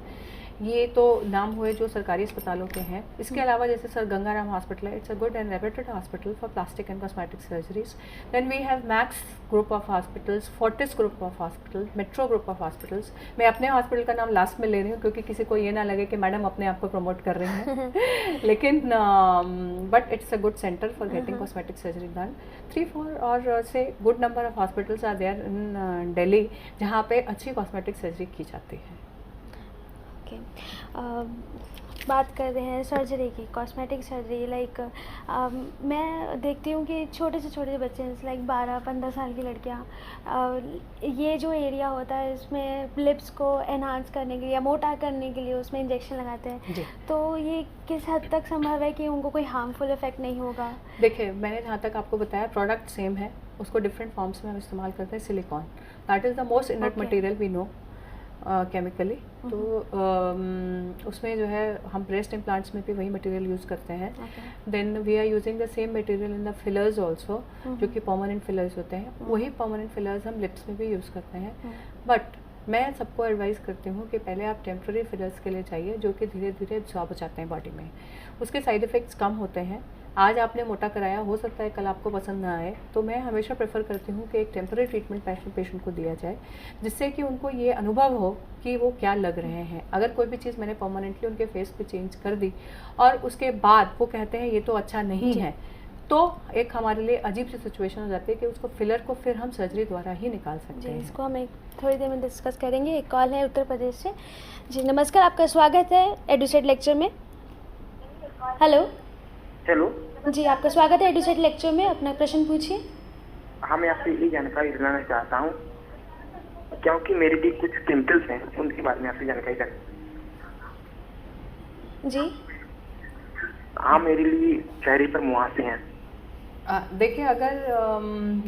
ये तो नाम हुए जो सरकारी अस्पतालों के हैं। इसके अलावा जैसे सर गंगाराम हॉस्पिटल है, it's a good and reputed hospital for plastic and cosmetic surgeries. Then we have Max group of hospitals, Fortis group of hospital, Metro group of hospitals. मैं अपने हॉस्पिटल का नाम लास्ट में ले रही हूँ क्योंकि किसी को ये ना लगे कि मैडम अपने आप को प्रमोट कर रही हैं लेकिन but it's a good centre for getting cosmetic surgery done. 3-4 और से good number of hospitals are there in Delhi जहाँ पे अच्छी कॉस्मेटिक सर्जरी की जाती है। बात कर रहे हैं सर्जरी की, कॉस्मेटिक सर्जरी। लाइक मैं देखती हूँ कि छोटे से छोटे बच्चे लाइक 12-15 साल की लड़कियाँ, ये जो एरिया होता है इसमें लिप्स को एनहांस करने के लिए या मोटा करने के लिए उसमें इंजेक्शन लगाते हैं, तो ये किस हद तक संभव है कि उनको कोई हार्मफुल इफेक्ट नहीं होगा? देखिए, मैंने जहाँ तक आपको बताया प्रोडक्ट सेम है, उसको डिफरेंट फॉर्म्स में हम इस्तेमाल करते हैं। Silicone that is the most inert material we know chemically. तो उसमें जो है हम ब्रेस्ट इम्प्लांट्स में भी वही मटेरियल यूज़ करते हैं। Then we are using the same material in the fillers also, जो कि परमानेंट फिलर्स होते हैं। वही परमानेंट फिलर्स हम लिप्स में भी यूज़ करते हैं। बट मैं सबको एडवाइस करती हूँ कि पहले आप टेम्प्रेरी फिलर्स के लिए जाइए, जो कि धीरे धीरे एब्जॉर्ब हो जाते हैं बॉडी में। उसके साइड इफ़ेक्ट्स कम होते हैं। आज आपने मोटा कराया, हो सकता है कल आपको पसंद ना आए, तो मैं हमेशा प्रेफर करती हूँ कि एक टेम्पररी ट्रीटमेंट पेशेंट को दिया जाए, जिससे कि उनको ये अनुभव हो कि वो क्या लग रहे हैं। अगर कोई भी चीज़ मैंने परमानेंटली उनके फेस पे चेंज कर दी और उसके बाद वो कहते हैं ये तो अच्छा नहीं है, तो एक हमारे लिए अजीब सी सिचुएशन हो जाती है कि उसको फिलर को फिर हम सर्जरी द्वारा ही निकाल सकते हैं। इसको हम एक थोड़ी देर में डिस्कस करेंगे। एक कॉल है उत्तर प्रदेश से। जी नमस्कार, आपका स्वागत है एडुसेट लेक्चर में। हेलो हेलो जी, आपका स्वागत है एडुसेट लेक्चर में। अपना प्रश्न पूछिए। हाँ, मैं आपसे ये जानकारी लेना चाहता हूँ, क्योंकि मेरे भी कुछ पिंपल्स हैं, उनके बारे में आपसे जानकारी करनी। जी हाँ, मेरे लिए चेहरे पर मुहासे हैं। देखिए, अगर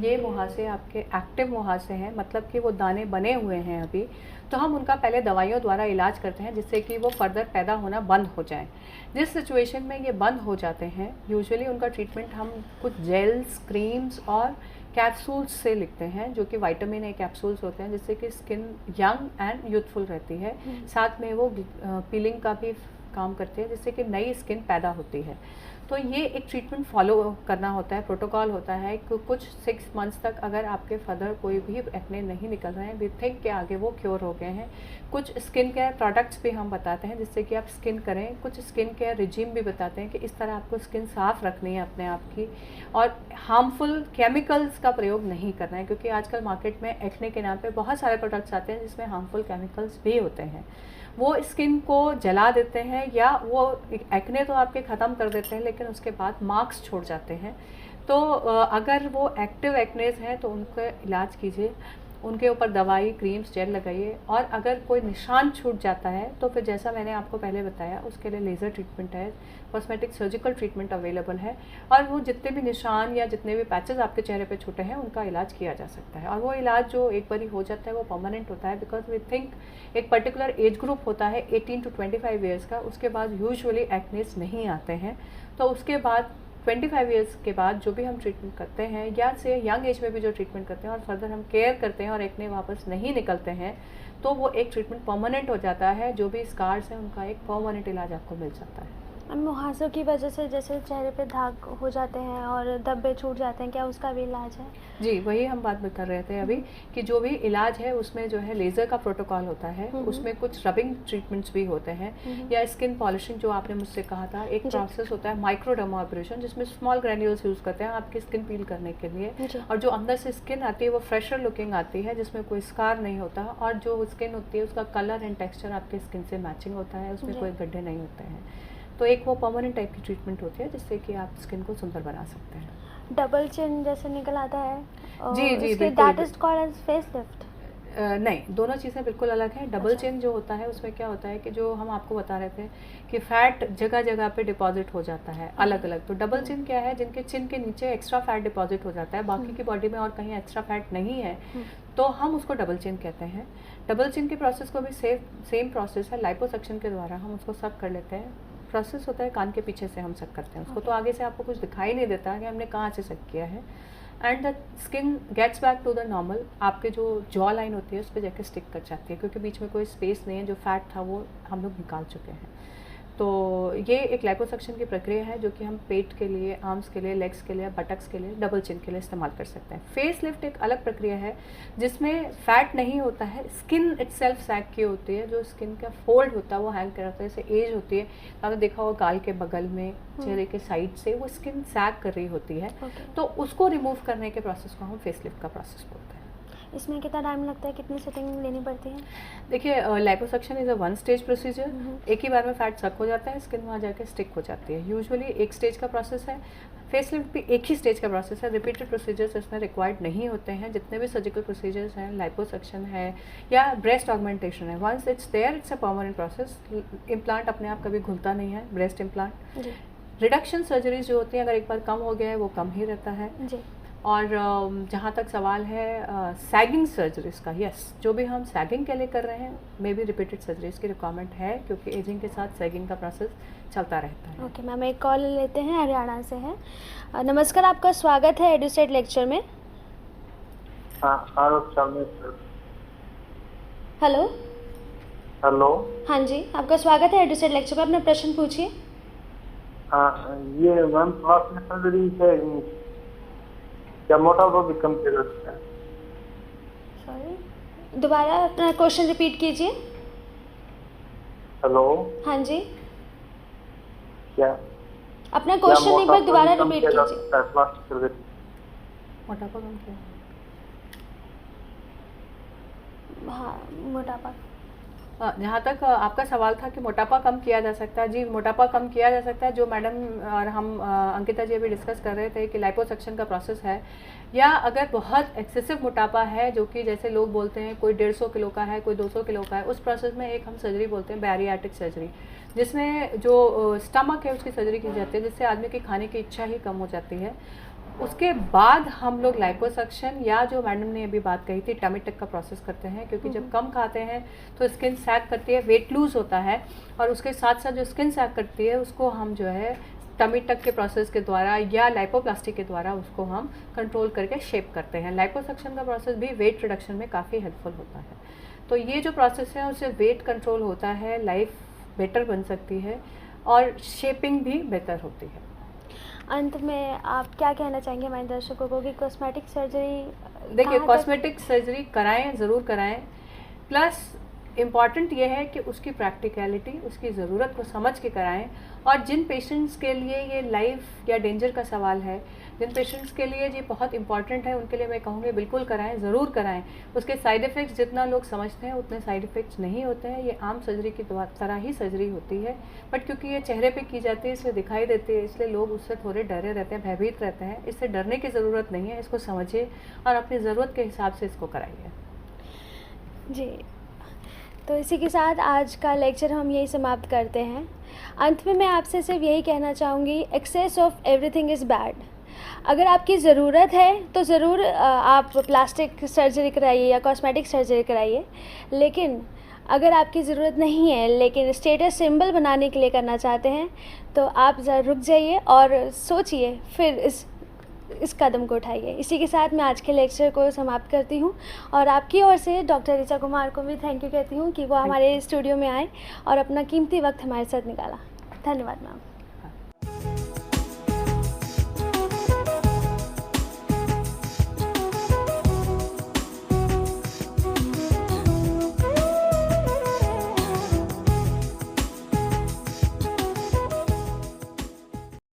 ये मुहासे आपके एक्टिव मुहासे हैं, मतलब कि वो दाने बने हुए हैं अभी, तो हम उनका पहले दवाइयों द्वारा इलाज करते हैं जिससे कि वो फर्दर पैदा होना बंद हो जाए। जिस सिचुएशन में ये बंद हो जाते हैं, यूजुअली उनका ट्रीटमेंट हम कुछ जेल्स, क्रीम्स और कैप्सूल्स से लिखते हैं, जो कि विटामिन ए कैप्सूल्स होते हैं, जिससे कि स्किन यंग एंड यूथफुल रहती है। साथ में वो पीलिंग का भी काम करते हैं, जिससे कि नई स्किन पैदा होती है। तो ये एक ट्रीटमेंट फॉलो करना होता है, प्रोटोकॉल होता है कि कुछ 6 मंथ्स तक अगर आपके फर्दर कोई भी एक्ने नहीं निकल रहे हैं, वी थिंक कि आगे वो क्योर हो गए हैं। कुछ स्किन केयर प्रोडक्ट्स भी हम बताते हैं जिससे कि आप स्किन करें। कुछ स्किन केयर रिजीम भी बताते हैं कि इस तरह आपको स्किन साफ़ रखनी है अपने आप की, और हार्मफुल केमिकल्स का प्रयोग नहीं करना है, क्योंकि आजकल मार्केट में एक्ने के नाम पे बहुत सारे प्रोडक्ट्स आते हैं जिसमें हार्मफुल केमिकल्स भी होते हैं। वो स्किन को जला देते हैं या वो एक्ने तो आपके ख़त्म कर देते हैं, लेकिन उसके बाद मार्क्स छोड़ जाते हैं। तो अगर वो एक्टिव एक्नेस हैं तो उनका इलाज कीजिए, उनके ऊपर दवाई, क्रीम्स, जेल लगाइए। और अगर कोई निशान छूट जाता है तो फिर जैसा मैंने आपको पहले बताया, उसके लिए लेज़र ट्रीटमेंट है, कॉस्मेटिक सर्जिकल ट्रीटमेंट अवेलेबल है, और वो जितने भी निशान या जितने भी पैचेस आपके चेहरे पे छूटे हैं उनका इलाज किया जा सकता है। और वो इलाज जो एक बारी हो जाता है वो परमानेंट होता है, बिकॉज वी थिंक एक पर्टिकुलर एज ग्रुप होता है 18 to 25 ईयर्स का, उसके बाद यूजुअली एक्नेस नहीं आते हैं। तो उसके बाद 25 ईयर्स के बाद जो भी हम ट्रीटमेंट करते हैं, या से यंग एज में भी जो ट्रीटमेंट करते हैं और फर्दर हम केयर करते हैं और एक्ने वापस नहीं निकलते हैं, तो वो एक ट्रीटमेंट परमानेंट हो जाता है। जो भी स्कार्स हैं उनका एक परमानेंट इलाज आपको मिल जाता है। मुहासों की वजह से जैसे चेहरे पे दाग हो जाते हैं और धब्बे छूट जाते हैं, क्या उसका भी इलाज है? जी, वही हम बात कर रहे थे अभी कि जो भी इलाज है उसमें जो है लेज़र का प्रोटोकॉल होता है, उसमें कुछ रबिंग ट्रीटमेंट्स भी होते हैं, या स्किन पॉलिशिंग जो आपने मुझसे कहा था। एक प्रोसेस होता है माइक्रोडर्माब्रेशन, जिसमें स्मॉल ग्रैन्यूल्स यूज़ करते हैं आपकी स्किन पील करने के लिए, और जो अंदर से स्किन आती है वो फ्रेशर लुकिंग आती है, जिसमें कोई स्कार नहीं होता, और जो स्किन होती है उसका कलर एंड टेक्सचर आपके स्किन से मैचिंग होता है, उसमें कोई गड्ढे नहीं होते हैं। तो एक वो परमानेंट टाइप की ट्रीटमेंट होती है जिससे कि आप स्किन को सुंदर बना सकते हैं। डबल चिन जैसे निकल आता है, जी जी, that is called as face lift. नहीं, दोनों चीज़ें बिल्कुल अलग हैं। डबल अच्छा। चिन जो होता है उसमें क्या होता है कि जो हम आपको बता रहे थे कि फैट जगह जगह पे डिपॉजिट हो जाता है अलग अलग। तो डबल चिन क्या है, जिनके चिन के नीचे एक्स्ट्रा फैट डिपॉजिट हो जाता है, बाकी की बॉडी में और कहीं एक्स्ट्रा फैट नहीं है, तो हम उसको डबल चिन कहते हैं। डबल चिन की प्रोसेस को भी सेम प्रोसेस है, लाइपोसक्शन के द्वारा हम उसको सक कर लेते हैं। प्रोसेस होता है कान के पीछे से हम सक करते हैं उसको, तो आगे से आपको कुछ दिखाई नहीं देता कि हमने कहाँ से सक किया है। And the skin gets back to the normal. आपके जो जॉ लाइन होती है उस पर जाके स्टिक कर जाती है, क्योंकि बीच में कोई स्पेस नहीं है, जो फैट था वो हम लोग निकाल चुके हैं। तो ये एक लाइपोसक्शन की प्रक्रिया है जो कि हम पेट के लिए, आर्म्स के लिए, लेग्स के लिए, बटक्स के लिए, डबल चिन के लिए इस्तेमाल कर सकते हैं। फेस लिफ्ट एक अलग प्रक्रिया है जिसमें फैट नहीं होता है, स्किन इटसेल्फ सैग की होती है। जो स्किन का फोल्ड होता है वो हैंग कर रहता है, जैसे एज होती है, आपने देखा होगा गाल के बगल में, चेहरे के साइड से वो स्किन सैग कर रही होती है। तो उसको रिमूव करने के प्रोसेस को हम फेस लिफ्ट का प्रोसेस बोलते हैं। इसमें कितना टाइम लगता है, कितनी सेटिंग लेनी पड़ती है? देखिए, liposuction is a 1 stage procedure. एक ही बार में फैट सक हो जाता है, स्किन वहाँ जाके स्टिक हो जाती है। यूजुअली 1 स्टेज का प्रोसेस है। फेस लिफ्ट भी 1 ही स्टेज का प्रोसेस है। रिपीटेड प्रोसीजर्स इसमें रिक्वायर्ड नहीं होते हैं। जितने भी सर्जिकल प्रोसीजर्स हैं, लाइपोसक्शन है या ब्रेस्ट ऑगमेंटेशन है, once it's there it's a permanent process. Implant अपने आप कभी घुलता नहीं है, ब्रेस्ट इम्प्लांट। रिडक्शन सर्जरीज जो होती हैं, अगर एक बार कम हो गया है वो कम ही रहता है जी। और जहाँ तक सवाल है सैगिंग सर्जरीज का, यस, जो भी हम सैगिंग के लिए कर रहे हैं मे बी रिपीटेड सर्जरीज की रिक्वायरमेंट है, क्योंकि एजिंग के साथ सैगिंग का प्रोसेस चलता रहता है। ओके मैम, एक कॉल लेते हैं, हरियाणा से है। नमस्कार, आपका स्वागत है एडुसेट लेक्चर में। हेलो। हेलो। हाँ जी, आपका स्वागत है एडुसेट लेक्चर में, अपना प्रश्न पूछिए। हाँ, ये मैम प्लास्टिक सर्जरी से क्या मोटापा भी कम किया जा सकता है? सॉरी, दोबारा अपना क्वेश्चन रिपीट कीजिए। हेलो। हाँ जी, क्या अपना क्वेश्चन एक बार दोबारा रिपीट कीजिए। प्लास्टिक सर्जरी मोटापा कम किया? हाँ, मोटापा। जहाँ तक आपका सवाल था कि मोटापा कम किया जा सकता है, जी मोटापा कम किया जा सकता है। जो मैडम और हम अंकिता जी अभी डिस्कस कर रहे थे कि लाइपोसक्शन का प्रोसेस है, या अगर बहुत एक्सेसिव मोटापा है, जो कि जैसे लोग बोलते हैं कोई 150 किलो का है, कोई 200 किलो का है, उस प्रोसेस में एक हम सर्जरी बोलते हैं बैरियाट्रिक सर्जरी, जिसमें जो स्टमक है उसकी सर्जरी की जाती है, जिससे आदमी की खाने की इच्छा ही कम हो जाती है। उसके बाद हम लोग लाइपोसक्शन या जो मैडम ने अभी बात कही थी टमी टक का प्रोसेस करते हैं, क्योंकि जब कम खाते हैं तो स्किन सैग करती है, वेट लूज होता है, और उसके साथ साथ जो स्किन सैग करती है उसको हम जो है टमी टक के प्रोसेस के द्वारा या लाइपोप्लास्टी के द्वारा उसको हम कंट्रोल करके शेप करते हैं। लाइपोसक्शन का प्रोसेस भी वेट रिडक्शन में काफ़ी हेल्पफुल होता है। तो ये जो प्रोसेस है उससे वेट कंट्रोल होता है, लाइफ बेटर बन सकती है और शेपिंग भी बेहतर होती है। अंत में आप क्या कहना चाहेंगे हमारे दर्शकों को कि कॉस्मेटिक सर्जरी? देखिए, कॉस्मेटिक सर्जरी कराएं, ज़रूर कराएं। प्लस इम्पॉर्टेंट ये है कि उसकी प्रैक्टिकलिटी, उसकी ज़रूरत को समझ के कराएं। और जिन पेशेंट्स के लिए ये लाइफ या डेंजर का सवाल है, जिन पेशेंट्स के लिए ये बहुत इंपॉर्टेंट है, उनके लिए मैं कहूँगी बिल्कुल कराएं, ज़रूर कराएं। उसके साइड इफ़ेक्ट्स जितना लोग समझते हैं उतने साइड इफ़ेक्ट्स नहीं होते हैं। ये आम सर्जरी की तरह ही सर्जरी होती है, बट क्योंकि ये चेहरे पे की जाती है इसलिए दिखाई देती है, इसलिए लोग उससे थोड़े डरे रहते हैं, भयभीत रहते हैं। इससे डरने की ज़रूरत नहीं है, इसको समझिए और अपनी ज़रूरत के हिसाब से इसको कराइए। जी, तो इसी के साथ आज का लेक्चर हम यही समाप्त करते हैं। अंत में मैं आपसे सिर्फ यही कहना चाहूँगी, excess of everything is bad. अगर आपकी ज़रूरत है तो ज़रूर आप प्लास्टिक सर्जरी कराइए या कॉस्मेटिक सर्जरी कराइए, लेकिन अगर आपकी ज़रूरत नहीं है लेकिन स्टेटस सिंबल बनाने के लिए करना चाहते हैं तो आप ज़रा रुक जाइए और सोचिए, फिर इस कदम को उठाइए। इसी के साथ मैं आज के लेक्चर को समाप्त करती हूँ और आपकी ओर से डॉक्टर ऋचा कुमार को भी थैंक यू कहती हूँ कि वो हमारे स्टूडियो में आए और अपना कीमती वक्त हमारे साथ निकाला। धन्यवाद मैम।